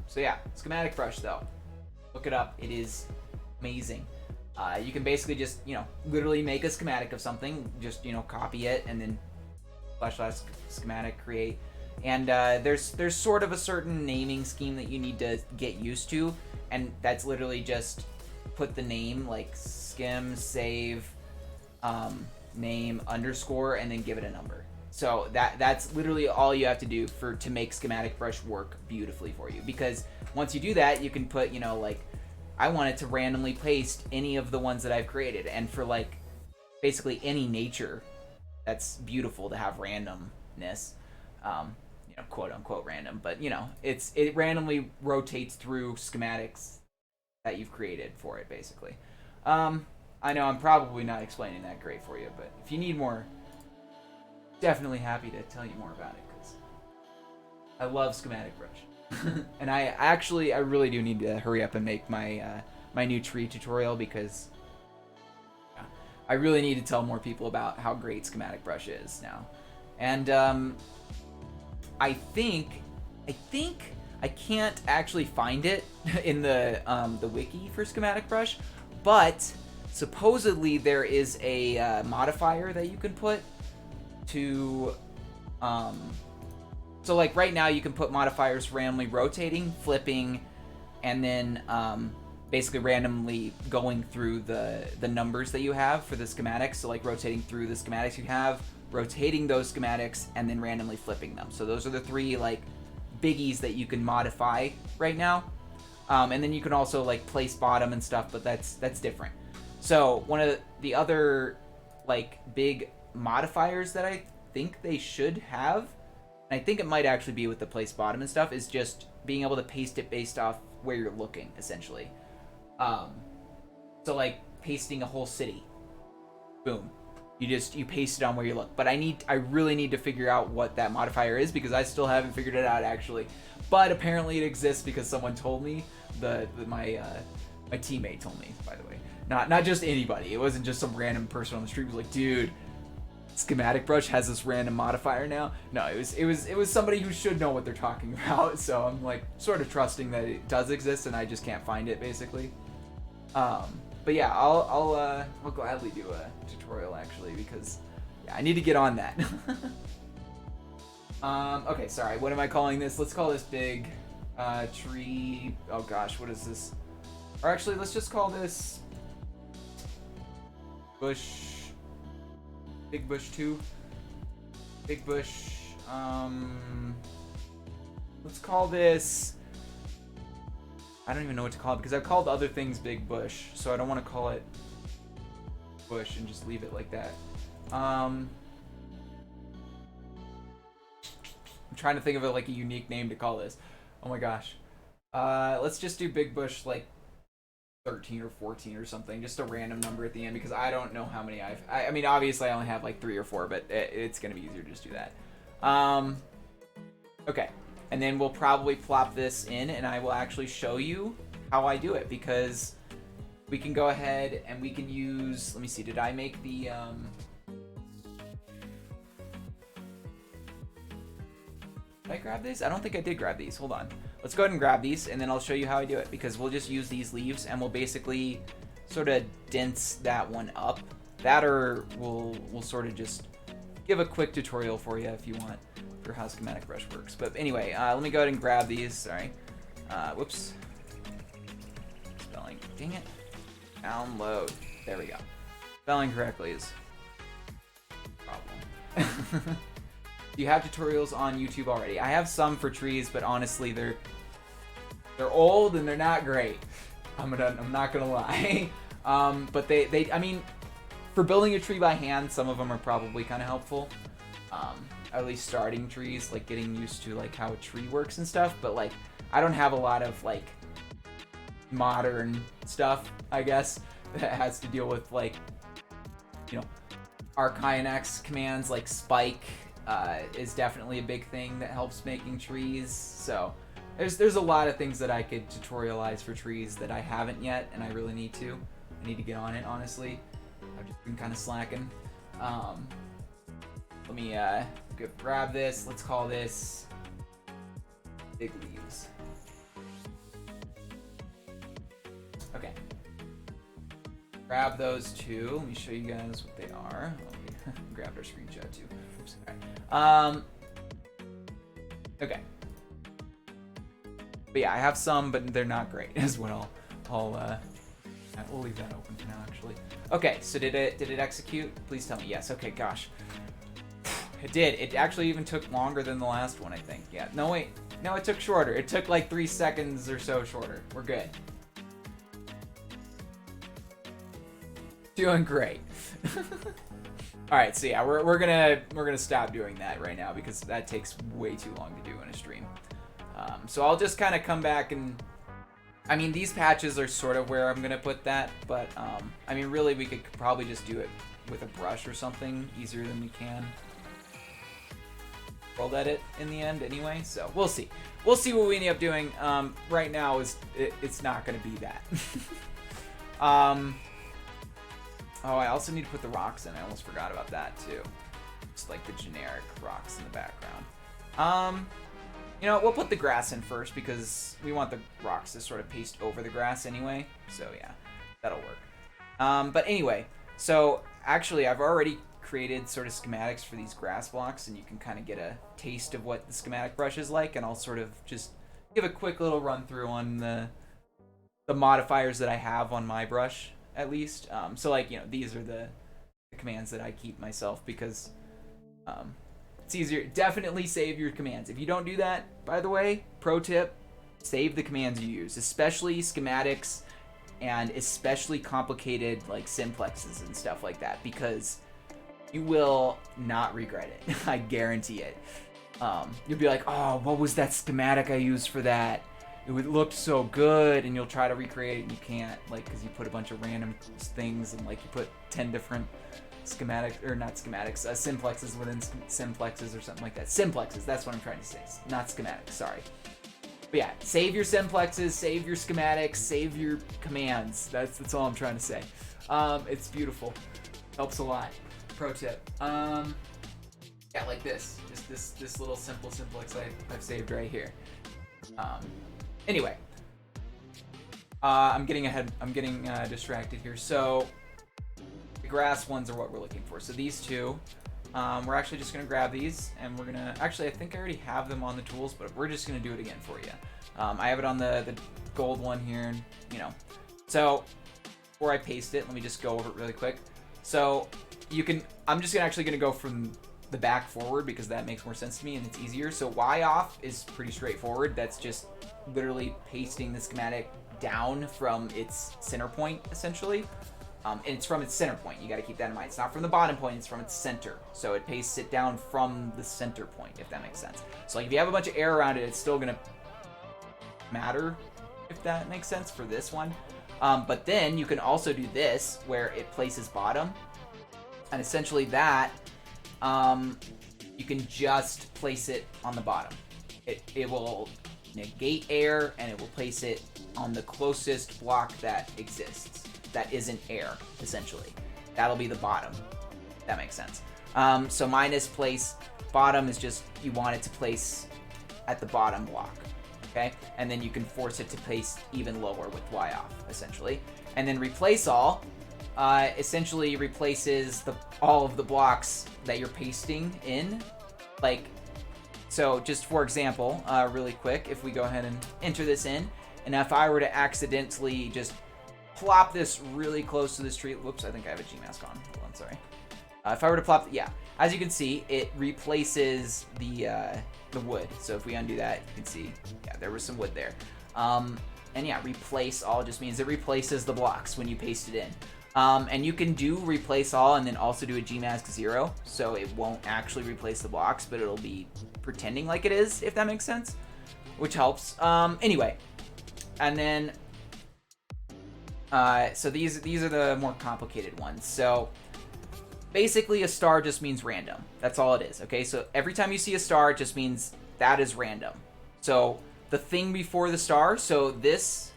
So yeah, schematic brush though. Look it up. It is amazing. You can basically just, literally make a schematic of something, just, copy it and then / schematic create. And there's sort of a certain naming scheme that you need to get used to, and that's literally just put the name like skim save name underscore and then give it a number. So that's literally all you have to do to make schematic brush work beautifully for you, because once you do that, you can put, like, I want it to randomly paste any of the ones that I've created, and for like basically any nature, that's beautiful to have randomness, quote unquote random, but it randomly rotates through schematics that you've created for it, basically. I know I'm probably not explaining that great for you, but if you need more, definitely happy to tell you more about it, because I love schematic brush. And I really do need to hurry up and make my my new tree tutorial, because I really need to tell more people about how great schematic brush is now. And I think I can't actually find it in the wiki for schematic brush, but supposedly there is a modifier that you can put to so like right now you can put modifiers randomly rotating, flipping, and then basically randomly going through the numbers that you have for the schematics. So like rotating through the schematics you have, rotating those schematics, and then randomly flipping them. So those are the three like biggies that you can modify right now. And then you can also like place bottom and stuff, but that's different. So one of the other like big modifiers that I think they should have, and I think it might actually be with the place bottom and stuff, is just being able to paste it based off where you're looking, essentially. So like pasting a whole city, boom, you paste it on where you look. But I really need to figure out what that modifier is, because I still haven't figured it out actually. But apparently it exists because someone told me. My teammate told me, by the way. Not just anybody. It wasn't just some random person on the street who was like, dude, schematic brush has this random modifier now. No, it was somebody who should know what they're talking about. So I'm like sort of trusting that it does exist, and I just can't find it basically. But yeah, I'll gladly do a tutorial actually, because yeah, I need to get on that. Okay, sorry. What am I calling this? Let's call this big tree. Oh gosh, what is this? Or actually, let's just call this bush. Big bush 2. Big bush. Let's call this. I don't even know what to call it, because I've called other things big bush, so I don't want to call it bush and just leave it like that. I'm trying to think of like a unique name to call this. Oh my gosh. Let's just do big bush like 13 or 14 or something, just a random number at the end, because I don't know how many I mean, obviously I only have like 3 or 4, but it's gonna be easier to just do that. Okay, and then we'll probably plop this in, and I will actually show you how I do it, because we can go ahead and we can use, let me see, did I make the did I grab these? I don't think I did grab these. Hold on. Let's go ahead and grab these, and then I'll show you how I do it, because we'll just use these leaves, and we'll basically sort of dense that one up. That, or we'll sort of just give a quick tutorial for you if you want for how schematic brush works. But anyway, let me go ahead and grab these. Sorry. Whoops. Spelling. Dang it. Download. There we go. Spelling correctly is a problem. Do you have tutorials on YouTube already? I have some for trees, but honestly, they're old and they're not great. I'm not gonna lie. But they I mean, for building a tree by hand, some of them are probably kind of helpful. At least starting trees, like getting used to like how a tree works and stuff. But like, I don't have a lot of like modern stuff, I guess, that has to deal with like, you know, Archaeanax commands like spike. Is definitely a big thing that helps making trees. So there's a lot of things that I could tutorialize for trees that I haven't yet, and I really need to. I need to get on it, honestly. I've just been kind of slacking. Let me grab this. Let's call this big leaves. Okay. Grab those two. Let me show you guys what they are. Oh, we grabbed our screenshot too. Oops. All right. Okay. But yeah, I have some, but they're not great, is what we'll leave that open for now, actually. Okay, so did it execute? Please tell me yes. Okay, gosh. It did. It actually even took longer than the last one, I think. Yeah. No, wait. No, it took shorter. It took like 3 seconds or so shorter. We're good. Doing great. All right, so yeah, we're gonna stop doing that right now, because that takes way too long to do in a stream. So I'll just kind of come back, and I mean, these patches are sort of where I'm gonna put that, but I mean, really, we could probably just do it with a brush or something easier than we can world edit in the end, anyway. So we'll see. We'll see what we end up doing. Right now it's not gonna be that. Oh, I also need to put the rocks in. I almost forgot about that too. Just like the generic rocks in the background. You know, we'll put the grass in first, because we want the rocks to sort of paste over the grass anyway. So yeah, that'll work. But anyway, so actually I've already created sort of schematics for these grass blocks, and you can kind of get a taste of what the schematic brush is like, and I'll sort of just give a quick little run through on the the modifiers that I have on my brush, at least. So like, these are the commands that I keep myself because it's easier. Definitely save your commands. If you don't do that, by the way, pro tip, save the commands you use, especially schematics and especially complicated like simplexes and stuff like that, because you will not regret it. I guarantee it. You'll be like, oh, what was that schematic I used for that? It would look so good, and you'll try to recreate it and you can't, like, because you put a bunch of random things and like you put 10 different schematics, or not schematics, simplexes within simplexes or something like that. Simplexes, that's what I'm trying to say, not schematics, sorry. But yeah, save your simplexes, save your schematics, save your commands. That's all I'm trying to say. It's beautiful. Helps a lot. Pro tip. Yeah, like this. Just this little simple simplex I've saved right here. Anyway. I'm getting ahead. I'm getting distracted here. So the grass ones are what we're looking for. So these two, we're actually just gonna grab these, and we're gonna actually, I think I already have them on the tools, but we're just gonna do it again for you. I have it on the gold one here, and so before I paste it, let me just go over it really quick. So you can, I'm just actually gonna go from the back forward because that makes more sense to me and it's easier. So Y off is pretty straightforward. That's just literally pasting the schematic down from its center point, essentially. And it's from its center point. You got to keep that in mind. It's not from the bottom point, it's from its center. So it pastes it down from the center point, if that makes sense. So like if you have a bunch of air around it, it's still going to matter, if that makes sense for this one. But then you can also do this, where it places bottom. And essentially that, you can just place it on the bottom. It will negate air, and it will place it on the closest block that exists. That isn't air, essentially. That'll be the bottom. That makes sense. So minus place bottom is just you want it to place at the bottom block, okay? And then you can force it to place even lower with Y off, essentially. And then replace all essentially replaces all of the blocks that you're pasting in. Like, so just for example, really quick, if we go ahead and enter this in, and if I were to accidentally just plop this really close to this tree. Whoops, I think I have a G mask on. Hold on, sorry. If I were to plop, yeah, as you can see, it replaces the wood. So if we undo that, you can see, yeah, there was some wood there. And yeah, replace all just means it replaces the blocks when you paste it in. And you can do replace all and then also do a Gmask 0, so it won't actually replace the blocks, but it'll be pretending like it is, if that makes sense, which helps. Anyway, and then so these are the more complicated ones. So basically a star just means random. That's all it is, okay? So every time you see a star, it just means that is random. So the thing before the star, so this,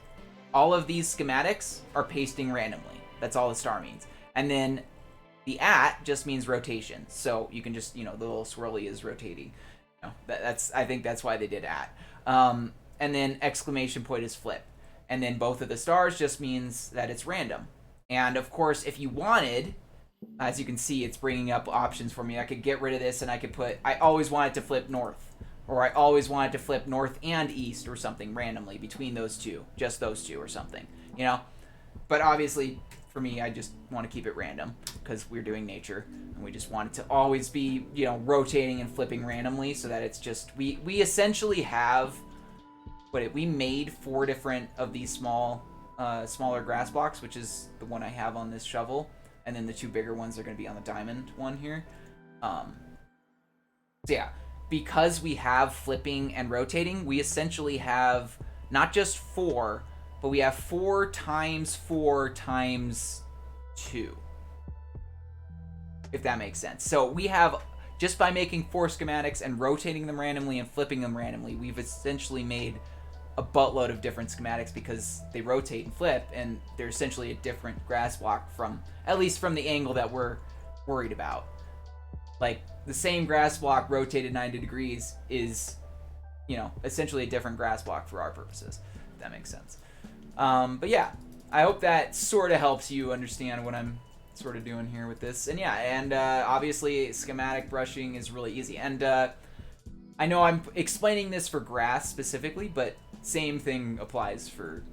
all of these schematics are pasting randomly. That's all the star means. And then the at just means rotation. So you can just, the little swirly is rotating. I think that's why they did at. And then exclamation point is flip. And then both of the stars just means that it's random. And of course, if you wanted, as you can see, it's bringing up options for me. I could get rid of this and I could put, I always want it to flip north. Or I always want it to flip north and east or something randomly between those two. Just those two or something, But obviously, for me, I just want to keep it random because we're doing nature. And we just want it to always be, rotating and flipping randomly so that it's just, we essentially have, we made 4 different of these smaller grass blocks, which is the one I have on this shovel. And then the 2 bigger ones are going to be on the diamond one here. So yeah, because we have flipping and rotating, we essentially have not just 4, but we have 4 times 4 times 2. If that makes sense. So we have, just by making 4 schematics and rotating them randomly and flipping them randomly, we've essentially made a buttload of different schematics because they rotate and flip, and they're essentially a different grass block from, at least from the angle that we're worried about. Like, the same grass block rotated 90 degrees is, essentially a different grass block for our purposes, if that makes sense. But yeah, I hope that sort of helps you understand what I'm sort of doing here with this. And yeah, and obviously schematic brushing is really easy. And I know I'm explaining this for grass specifically, but same thing applies for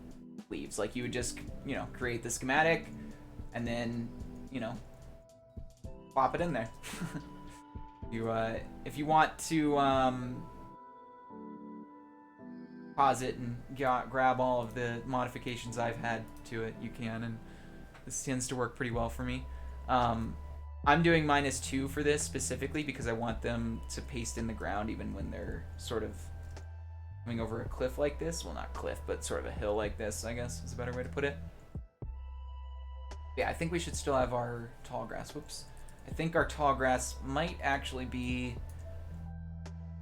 leaves. Like you would just, you know, create the schematic and then, you know, plop it in there. You, if you want to pause it and grab all of the modifications I've had to it, you can, and this tends to work pretty well for me. I'm doing -2 for this specifically because I want them to paste in the ground even when they're sort of coming over a cliff like this. Well, not cliff, but sort of a hill like this, I guess is a better way to put it. Yeah, I think we should still have our tall grass. Whoops. I think our tall grass might actually be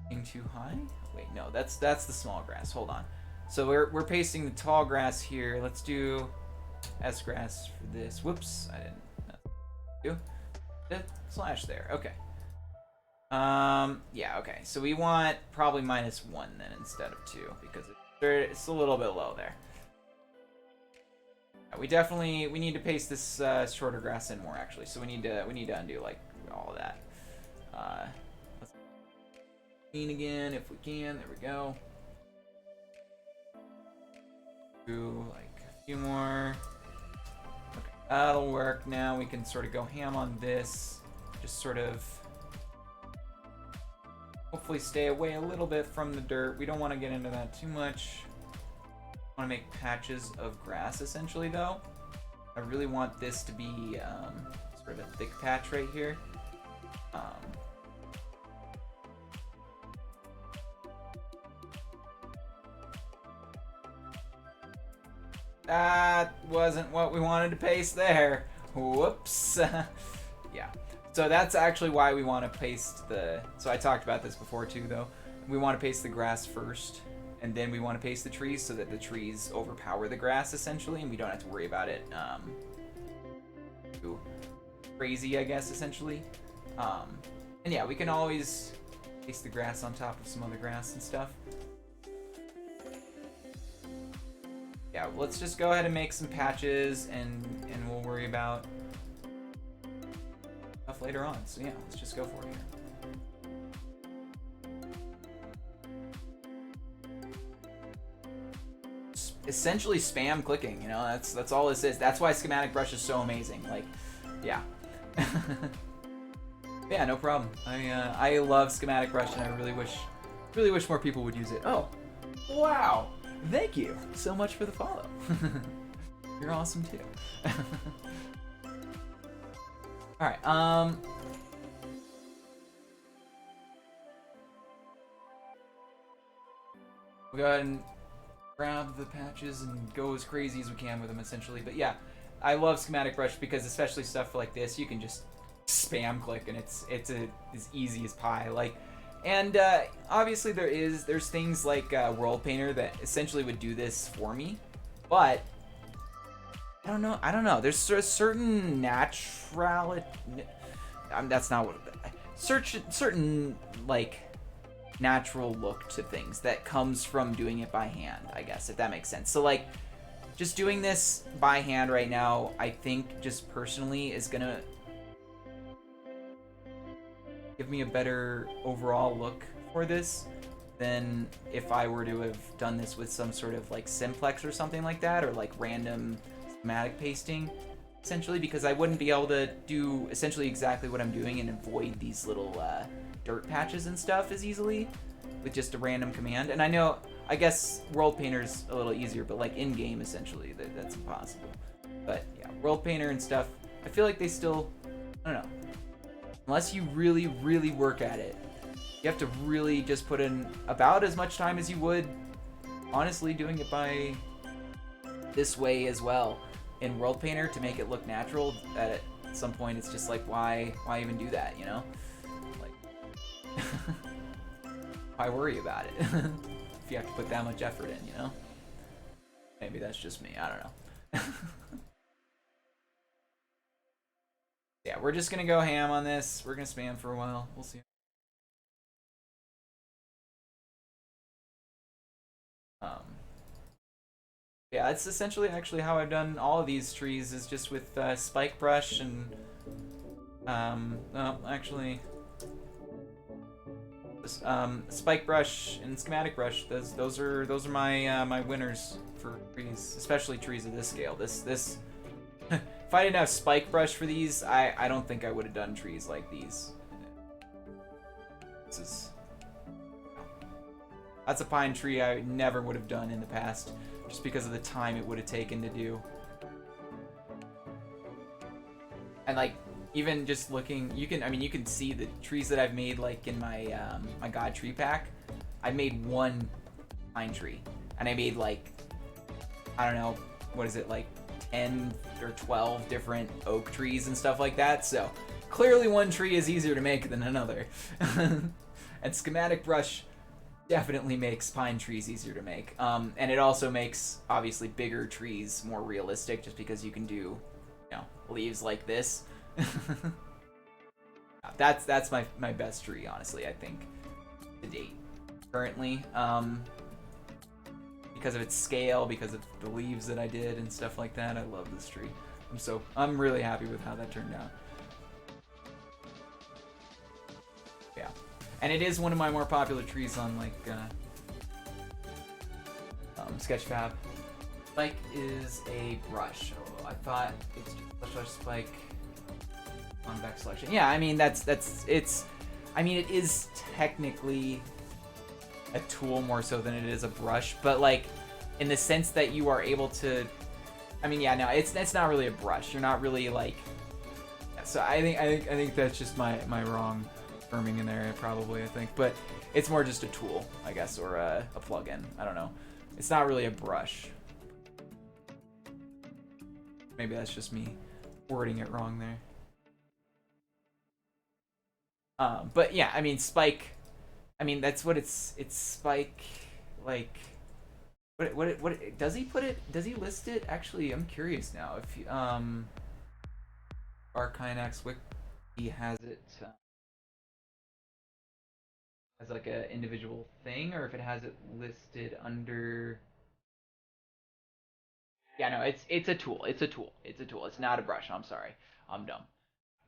being too high. Wait, no, that's the small grass. Hold on. So we're pasting the tall grass here. Let's do S grass for this. Whoops, I didn't do slash there. Okay. Yeah, okay. So we want probably -1 then instead of 2 because it's a little bit low there. We need to paste this shorter grass in more actually. So we need to undo like all of that. Let's clean again if we can. There we go. Do like a few more. Okay, that'll work. Now we can sort of go ham on this. Just sort of hopefully stay away a little bit from the dirt. We don't want to get into that too much. I want to make patches of grass essentially though. I really want this to be sort of a thick patch right here. That wasn't what we wanted to paste there. Whoops. Yeah. So that's actually why we want to paste the... So I talked about this before too, though. We want to paste the grass first, and then we want to paste the trees so that the trees overpower the grass, essentially, and we don't have to worry about it too crazy, I guess, essentially. And yeah, we can always paste the grass on top of some other grass and stuff. Yeah, let's just go ahead and make some patches, and we'll worry about stuff later on. So yeah, let's just go for it here. Essentially spam clicking, you know, that's all this is. That's why schematic brush is so amazing. Like, yeah. Yeah, no problem. I love schematic brush, and I really wish more people would use it. Oh, wow. Thank you so much for the follow. You're awesome too. All right. We'll go ahead and grab the patches and go as crazy as we can with them, essentially. But yeah, I love schematic brush because especially stuff like this, you can just spam click and it's as easy as pie. Like. And obviously there's things like World Painter that essentially would do this for me, but I don't know. There's a certain naturality. That's not what. Certain like natural look to things that comes from doing it by hand, I guess, if that makes sense. So like, just doing this by hand right now, I think just personally is gonna give me a better overall look for this than if I were to have done this with some sort of like simplex or something like that, or like random schematic pasting, essentially, because I wouldn't be able to do essentially exactly what I'm doing and avoid these little dirt patches and stuff as easily with just a random command. And I guess World Painter's a little easier, but like in-game, essentially, that's impossible. But yeah, World Painter and stuff, I feel like they still, I don't know, unless you really, really work at it, you have to really just put in about as much time as you would, honestly, doing it by this way as well in World Painter to make it look natural. At some point, it's just like, why even do that, you know? Like, why worry about it if you have to put that much effort in, you know? Maybe that's just me. I don't know. Yeah, we're just gonna go ham on this. We're gonna spam for a while. We'll see. Yeah, it's essentially actually how I've done all of these trees, is just with spike brush and oh, actually, Spike brush and schematic brush. Those are my my winners for trees, especially trees of this scale. This if I didn't have spike brush for these, I don't think I would have done trees like these. This is That's a pine tree I never would have done in the past, just because of the time it would have taken to do. And like, even just looking, you can see the trees that I've made like in my my God tree pack. I made one pine tree, and I made like, I don't know, what is it, like 10 or 12 different oak trees and stuff like that. So clearly one tree is easier to make than another. And schematic brush definitely makes pine trees easier to make. And it also makes obviously bigger trees more realistic, just because you can do, you know, leaves like this. That's my best tree, honestly, I think, to date. Currently, because of its scale, because of the leaves that I did and stuff like that, I love this tree. I'm really happy with how that turned out. Yeah. And it is one of my more popular trees on like Sketchfab. Spike is a brush. Oh, I thought it's just brush spike convex selection. Yeah, I mean it is technically a tool more so than it is a brush, but like in the sense that you are able to. I mean, yeah, no, it's not really a brush. You're not really like. So I think that's just my wrong terming in there, probably, I think, but it's more just a tool, I guess, or a plugin. I don't know. It's not really a brush. Maybe that's just me wording it wrong there. But yeah, I mean, Spike. I mean, that's what it's Spike. Like, what does he put it? Does he list it? Actually, I'm curious now. If Archinax Wiki has it. As like a individual thing, or if it has it listed under. Yeah, no, it's a tool. It's a tool. It's a tool. It's not a brush. I'm sorry. I'm dumb.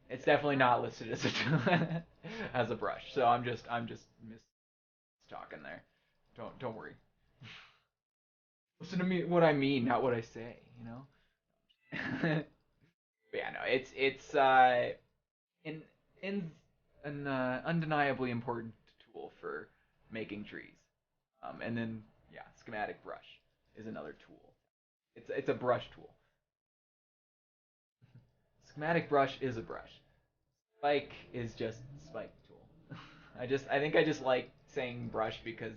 It's definitely not listed as a as a brush. So I'm just mis talking there. Don't worry. Listen to me, what I mean, not what I say. You know. But yeah, no, it's in in an undeniably important tool for making trees. And then yeah, schematic brush is another tool. It's a brush tool. Schematic brush is a brush. Spike is just spike tool. I think I just like saying brush because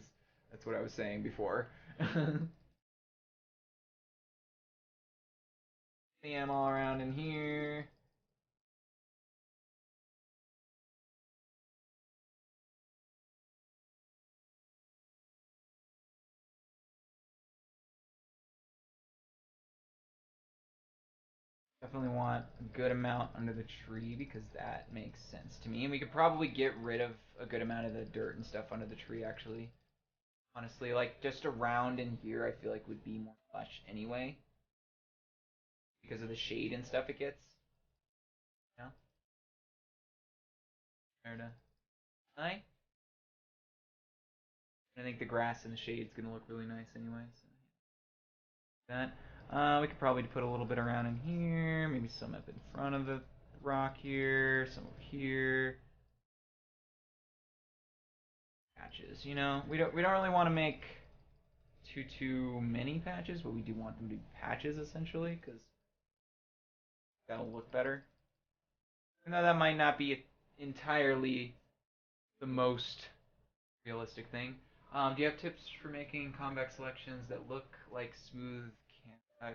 that's what I was saying before. I'm all around in here. Definitely want a good amount under the tree because that makes sense to me. And we could probably get rid of a good amount of the dirt and stuff under the tree, actually. Honestly, like just around in here, I feel like would be more lush anyway because of the shade and stuff it gets. You know? There to hi. I think the grass and the shade's gonna look really nice anyway. So that. We could probably put a little bit around in here, maybe some up in front of the rock here, some over here. Patches, you know, we don't really want to make too many patches, but we do want them to be patches essentially, because that'll look better. Even though that might not be entirely the most realistic thing. Do you have tips for making convex selections that look like smooth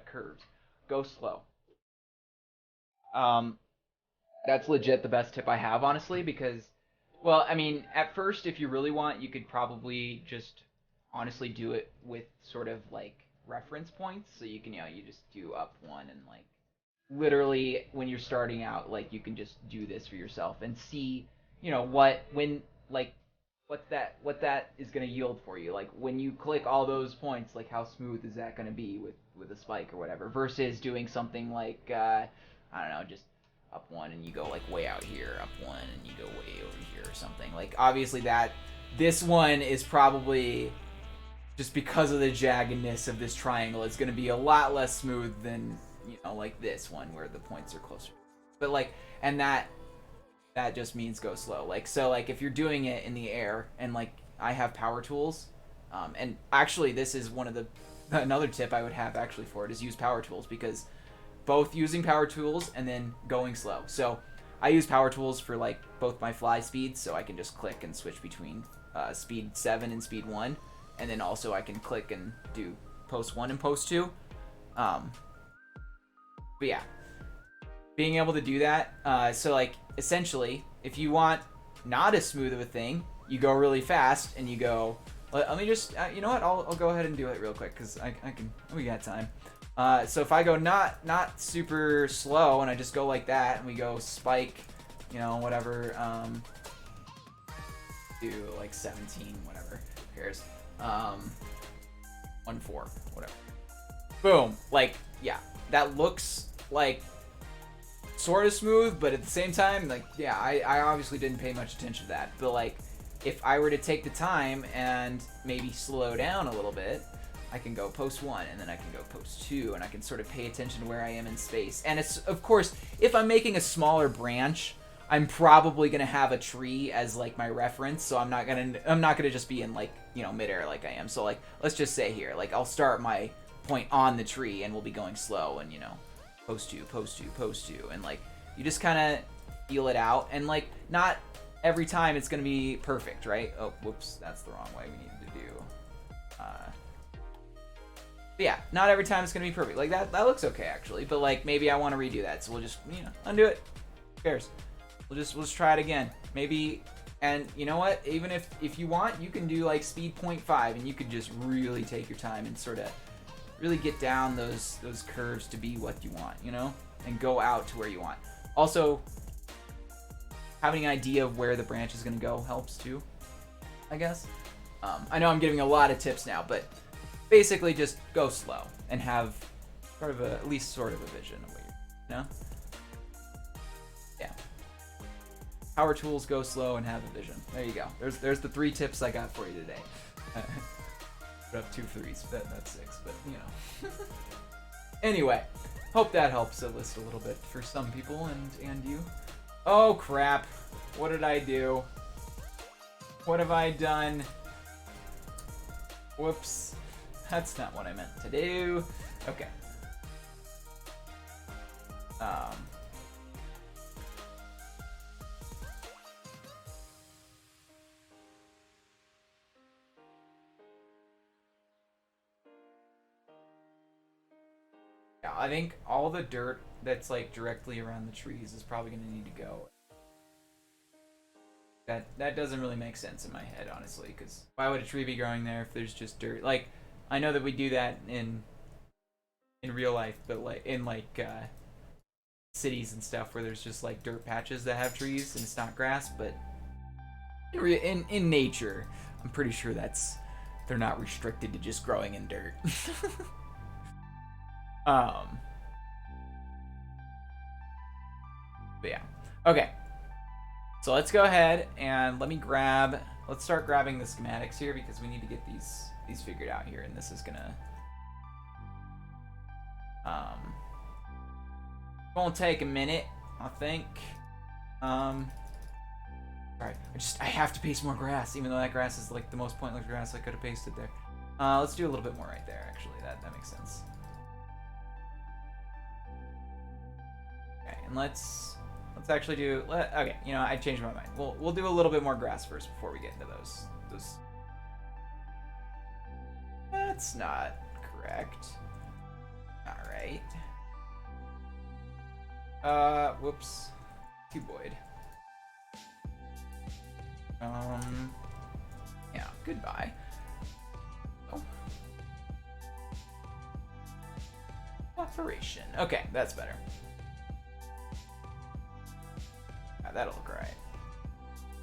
curves? Go slow. Um, that's legit the best tip I have, honestly, because, well, I mean, at first, if you really want, you could probably just honestly do it with sort of like reference points. So you can, you know, you just do up one and like literally when you're starting out, like you can just do this for yourself and see, you know, when like what that is going to yield for you. Like when you click all those points, like how smooth is that going to be with a spike or whatever, versus doing something like I don't know, just up one and you go like way out here, up one and you go way over here or something. Like obviously that This one is probably, just because of the jaggedness of this triangle, it's going to be a lot less smooth than, you know, like this one where the points are closer. But like, and that just means go slow. Like, so like if you're doing it in the air, and like I have power tools, and actually this is one of the, another tip I would have actually for it is use power tools, because both using power tools and then going slow. So I use power tools for like both my fly speeds, so I can just click and switch between speed 7 and speed 1, and then also I can click and do post 1 and post 2. But yeah, being able to do that, so like essentially if you want not as smooth of a thing, you go really fast and you go, let me just, you know what, I'll go ahead and do it real quick because I can, we got time. So if I go not super slow and I just go like that and we go spike, you know, whatever, do like 17, whatever, who cares, 1-4, whatever, boom, like, yeah, that looks like sort of smooth, but at the same time, like, yeah, I obviously didn't pay much attention to that, but like, if I were to take the time and maybe slow down a little bit, I can go post 1 and then I can go post 2 and I can sort of pay attention to where I am in space. And it's, of course, if I'm making a smaller branch, I'm probably gonna have a tree as like my reference, so I'm not gonna just be in like, you know, midair like I am. So like, let's just say here, like I'll start my point on the tree and we'll be going slow and, you know, post 2, post 2, post 2, and like you just kind of feel it out, and like not every time it's gonna be perfect, right? Oh, whoops, that's the wrong way we needed to do. But yeah, not every time it's gonna be perfect. Like that looks okay actually, but like maybe I want to redo that, so we'll just, you know, undo it. Who cares? We'll just try it again. Maybe, and you know what? Even if you want, you can do like speed 0.5, and you could just really take your time and sort of really get down those curves to be what you want, you know, and go out to where you want. Also, having an idea of where the branch is gonna go helps too, I guess. I know I'm giving a lot of tips now, but basically just go slow and have sort of at least sort of a vision of what you know? Yeah. Power tools, go slow, and have a vision. There you go. There's the 3 tips I got for you today. Put up 2 3s, that's 6, but you know. Anyway, hope that helps a list a little bit for some people and you. Oh crap. What did I do? What have I done? Whoops. That's not what I meant to do. Okay. Yeah, I think all the dirt that's like directly around the trees is probably going to need to go. That doesn't really make sense in my head, honestly, because why would a tree be growing there if there's just dirt? Like, I know that we do that in real life, but like in like cities and stuff where there's just like dirt patches that have trees and it's not grass, but in nature, I'm pretty sure they're not restricted to just growing in dirt. But yeah, okay. So let's go ahead and let's start grabbing the schematics here, because we need to get these figured out here, and this is gonna won't take a minute, I think. Alright, I have to paste more grass, even though that grass is like the most pointless grass I could have pasted there. Let's do a little bit more right there, actually. That makes sense. Okay, and let's actually do, okay, you know, I changed my mind. We'll do a little bit more grass first before we get into those. That's not correct. Alright. Whoops. Cuboid. Yeah, goodbye. Oh. Operation. Okay, that's better. That'll look right.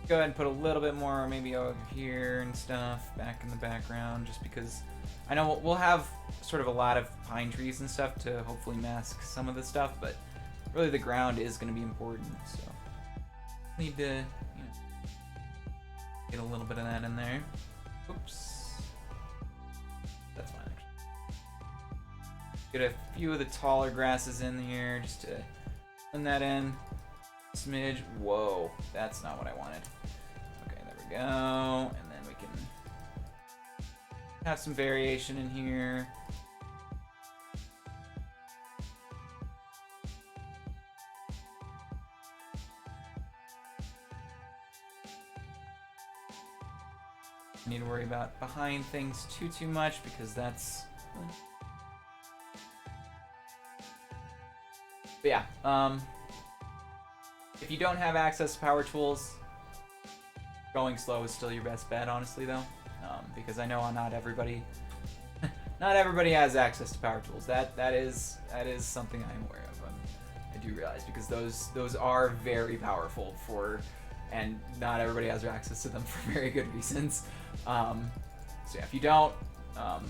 Go ahead and put a little bit more maybe over here and stuff back in the background, just because I know we'll have sort of a lot of pine trees and stuff to hopefully mask some of the stuff, but really the ground is going to be important, so need to, you know, Get a little bit of that in there. Oops. That's fine, actually. Get a few of the taller grasses in here just to send that in. Smidge. Whoa, that's not what I wanted. Okay, there we go. And then we can have some variation in here. Need to worry about behind things too much because that's. But yeah, if you don't have access to power tools, going slow is still your best bet, honestly, though, because I know not everybody has access to power tools. That is something I'm aware of. I do realize because those are very powerful and not everybody has access to them for very good reasons. So yeah, if you don't, I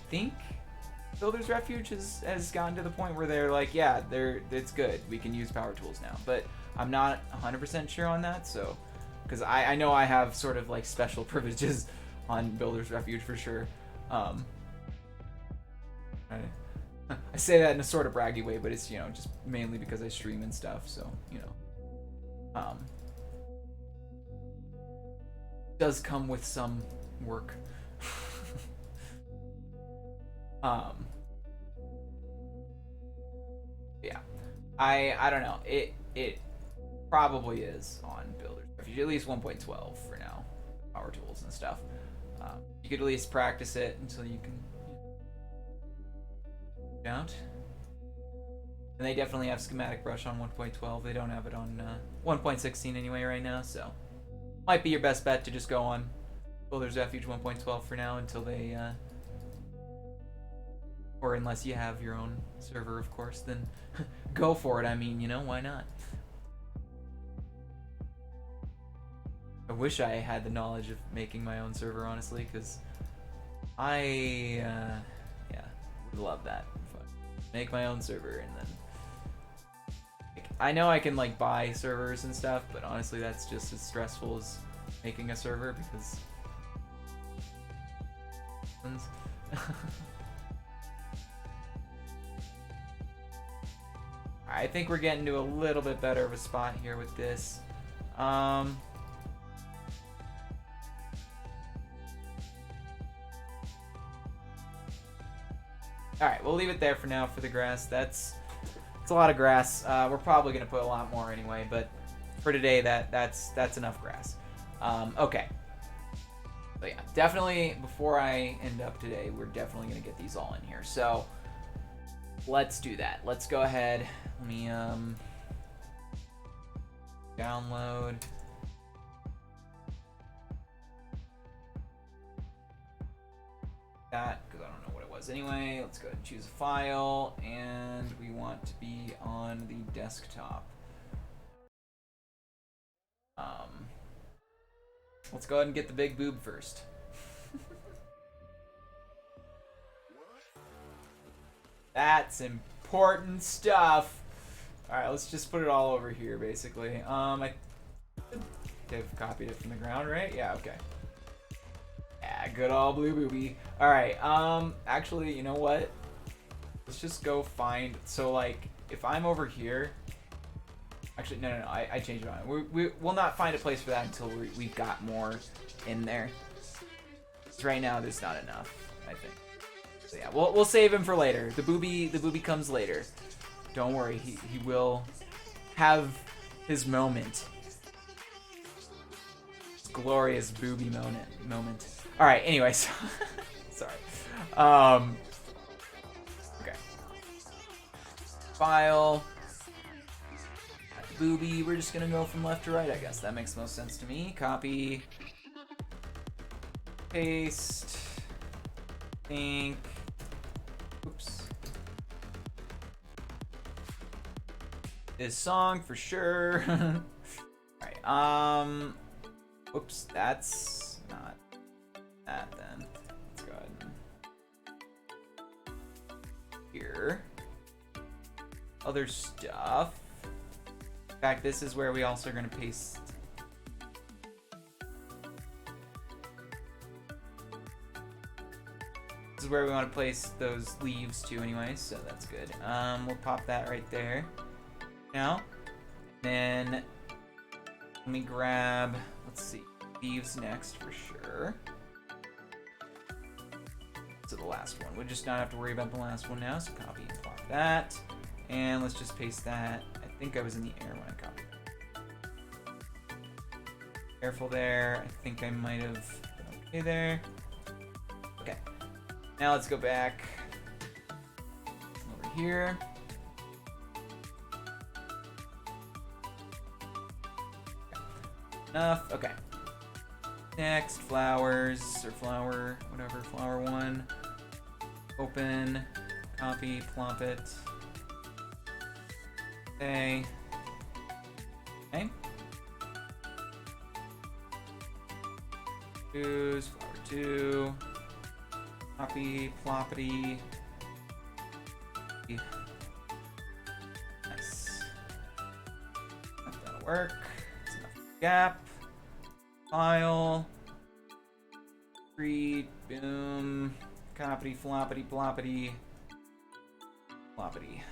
think Builder's Refuge has gotten to the point where they're like, yeah, it's good. We can use power tools now, but I'm not 100% sure on that. So, because I know I have sort of like special privileges on Builder's Refuge for sure. I say that in a sort of braggy way, but it's just mainly because I stream and stuff. So does come with some work. Yeah, I don't know. It probably is on Builder's Refuge, at least 1.12 for now, power tools and stuff. You could at least practice it until you can out. And they definitely have schematic brush on 1.12. They don't have it on 1.16 anyway right now, so might be your best bet to just go on Builder's Refuge 1.12 for now until they or unless you have your own server, of course, then go for it. I mean, why not? I wish I had the knowledge of making my own server, honestly, because I would love that. Make my own server and then I know I can like buy servers and stuff, but honestly that's just as stressful as making a server because I think we're getting to a little bit better of a spot here with this. Alright, we'll leave it there for now for the grass. It's a lot of grass. We're probably going to put a lot more anyway, but for today, that's enough grass. Okay. So yeah, definitely, before I end up today, we're definitely going to get these all in here. So, let's do that. Let's go ahead. Let me, download. That, because I don't know what it was anyway. Let's go ahead and choose a file, and we want to be on the desktop. Let's go ahead and get the big boob first. That's important stuff. Alright, let's just put it all over here, basically. I have copied it from the ground, right? Yeah, okay. Yeah, good old blue booby. Alright, actually, you know what? Let's just go find, so like, if I'm over here, actually, no, I changed it on. We'll not find a place for that until we've got more in there. So right now, there's not enough, I think. So yeah, we'll save him for later. The booby comes later. Don't worry, he will have his moment. His glorious booby moment. All right. Anyways, sorry. Okay. File. Booby. We're just gonna go from left to right, I guess. That makes most sense to me. Copy. Paste. Think. Oops. This song for sure. Alright, oops, that's not that then. Let's go ahead and here. Other stuff. In fact, this is where we also are gonna paste where we want to place those leaves too anyway, so that's good. We'll pop that right there. Now, then let me grab, let's see, leaves next for sure. So the last one. We'll just not have to worry about the last one now, so copy and plop that. And let's just paste that. I think I was in the air when I copied. Careful there. I think I might have been okay there. Okay. Now let's go back over here. Enough. Okay. Next, flowers, or flower, whatever, flower one. Open, copy, plop it. Okay. Okay. Choose flower two. Copy, ploppity. Nice. That'll work. It's enough gap. File. Read. Boom. Copy, floppity, ploppity. Ploppity.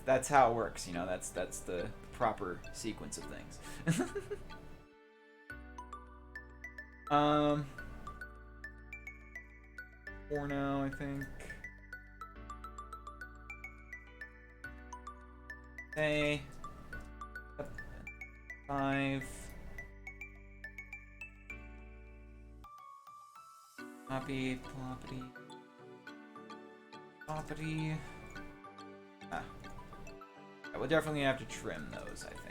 That's how it works, you know. That's the proper sequence of things. For now, I think. Okay. 5. Copy, ploppity. Ploppity. Ah. Yeah, we'll definitely have to trim those, I think.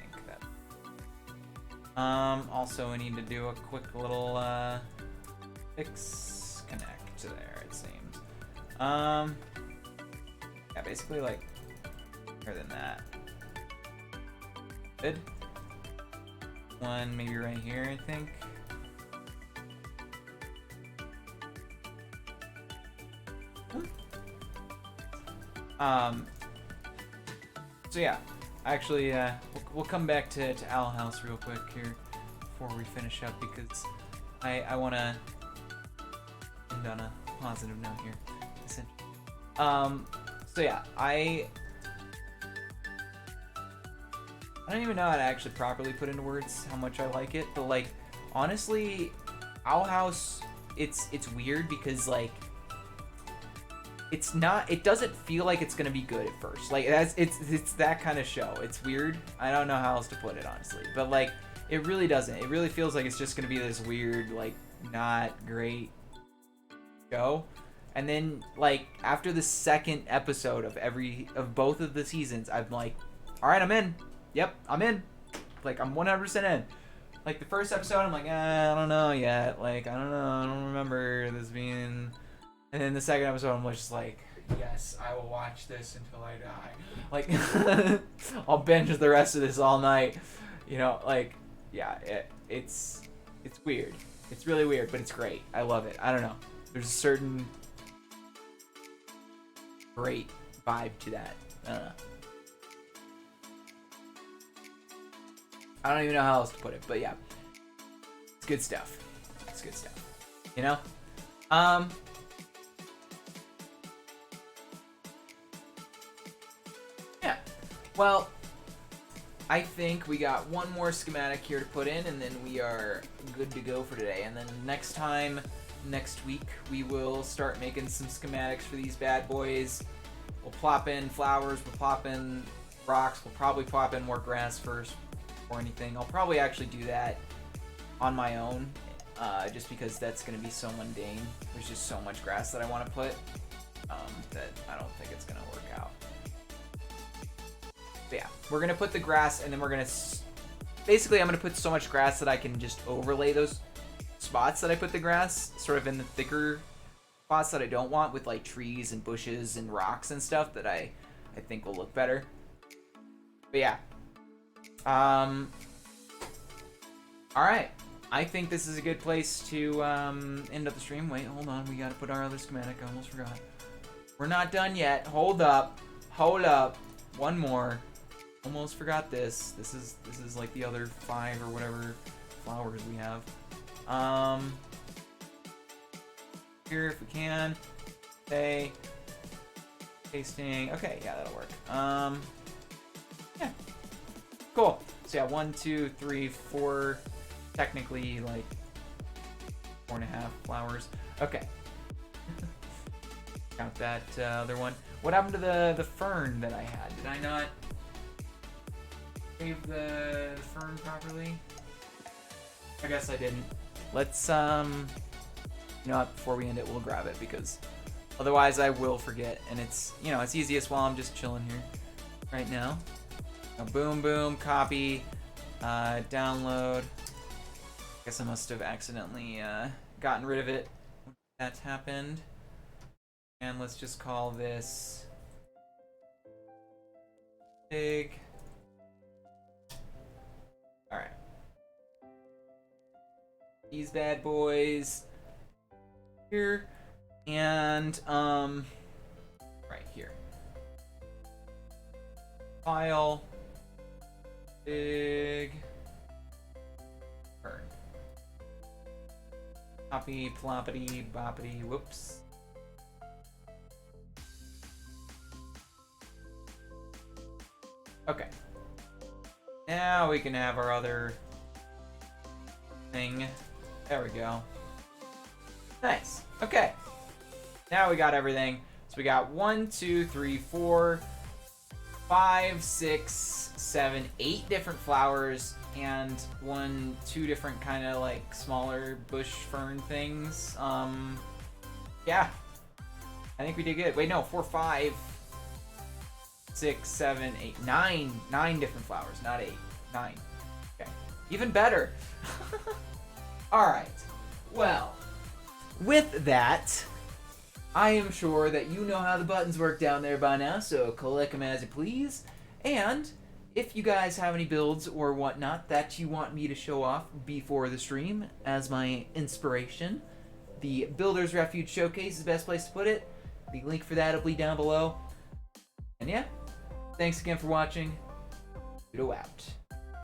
Also we need to do a quick little fix connect to there, it seems. Yeah, basically like better than that. Good. One maybe right here, I think. So yeah, actually, we'll come back to Owl House real quick here before we finish up, because I want to end on a positive note here. So yeah, I don't even know how to actually properly put into words how much I like it, but like honestly, Owl House, it's weird because like it doesn't feel like it's gonna be good at first. Like it's that kind of show. It's weird. I don't know how else to put it honestly, but like it really doesn't. It really feels like it's just gonna be this weird, like not great show. And then like after the second episode of both of the seasons, I'm like, all right, I'm in. Yep, I'm in. Like I'm 100% in. Like the first episode, I'm like, I don't know yet. Like I don't know. I don't remember this being. And then the second episode, I'm just like, yes, I will watch this until I die. Like, I'll binge the rest of this all night. You know, like, yeah, it's weird. It's really weird, but it's great. I love it. I don't know. There's a certain great vibe to that. I don't know. I don't even know how else to put it, but yeah. It's good stuff. It's good stuff. You know? Yeah. Well, I think we got one more schematic here to put in, and then we are good to go for today. And then next week, we will start making some schematics for these bad boys. We'll plop in flowers, we'll plop in rocks, we'll probably plop in more grass first or anything. I'll probably actually do that on my own, just because that's going to be so mundane. There's just so much grass that I want to put that I don't think it's going to work out. But yeah, we're going to put the grass, and then we're going to... Basically, I'm going to put so much grass that I can just overlay those spots that I put the grass, sort of in the thicker spots that I don't want, with like trees and bushes and rocks and stuff that I think will look better. But yeah. Alright. I think this is a good place to end up the stream. Wait, hold on. We got to put our other schematic. I almost forgot. We're not done yet. Hold up. Hold up. One more. Almost forgot this. This is like the other 5 or whatever flowers we have. here if we can. Okay. Pasting. Okay, yeah, that'll work. Yeah. Cool. So yeah, 1, 2, 3, 4. Technically, like 4.5 flowers. Okay. Count that other one. What happened to the fern that I had? Did I not save the fern properly? I guess I didn't. Let's you know what, before we end it, we'll grab it because otherwise I will forget, and it's, you know, it's easiest while I'm just chilling here right now. Now, boom, boom, copy, download. Guess I must have accidentally gotten rid of it when that happened. And let's just call this big. All right. These bad boys here, and right here. File big burn. Copy ploppity boppity whoops. Okay. Now we can have our other thing. There we go. Nice. Okay. Now we got everything. So we got 1, 2, 3, 4, 5, 6, 7, 8 different flowers and 1, 2 different kind of like smaller bush fern things. Yeah. I think we did good. Wait, no, 4, 5, 6, 7, 8, 9 different flowers, not 8. 9. Okay. Even better. Alright. Well, with that, I am sure that you know how the buttons work down there by now, so click them as you please. And if you guys have any builds or whatnot that you want me to show off before the stream as my inspiration, the Builder's Refuge Showcase is the best place to put it. The link for that will be down below. And yeah, thanks again for watching. Pluto out.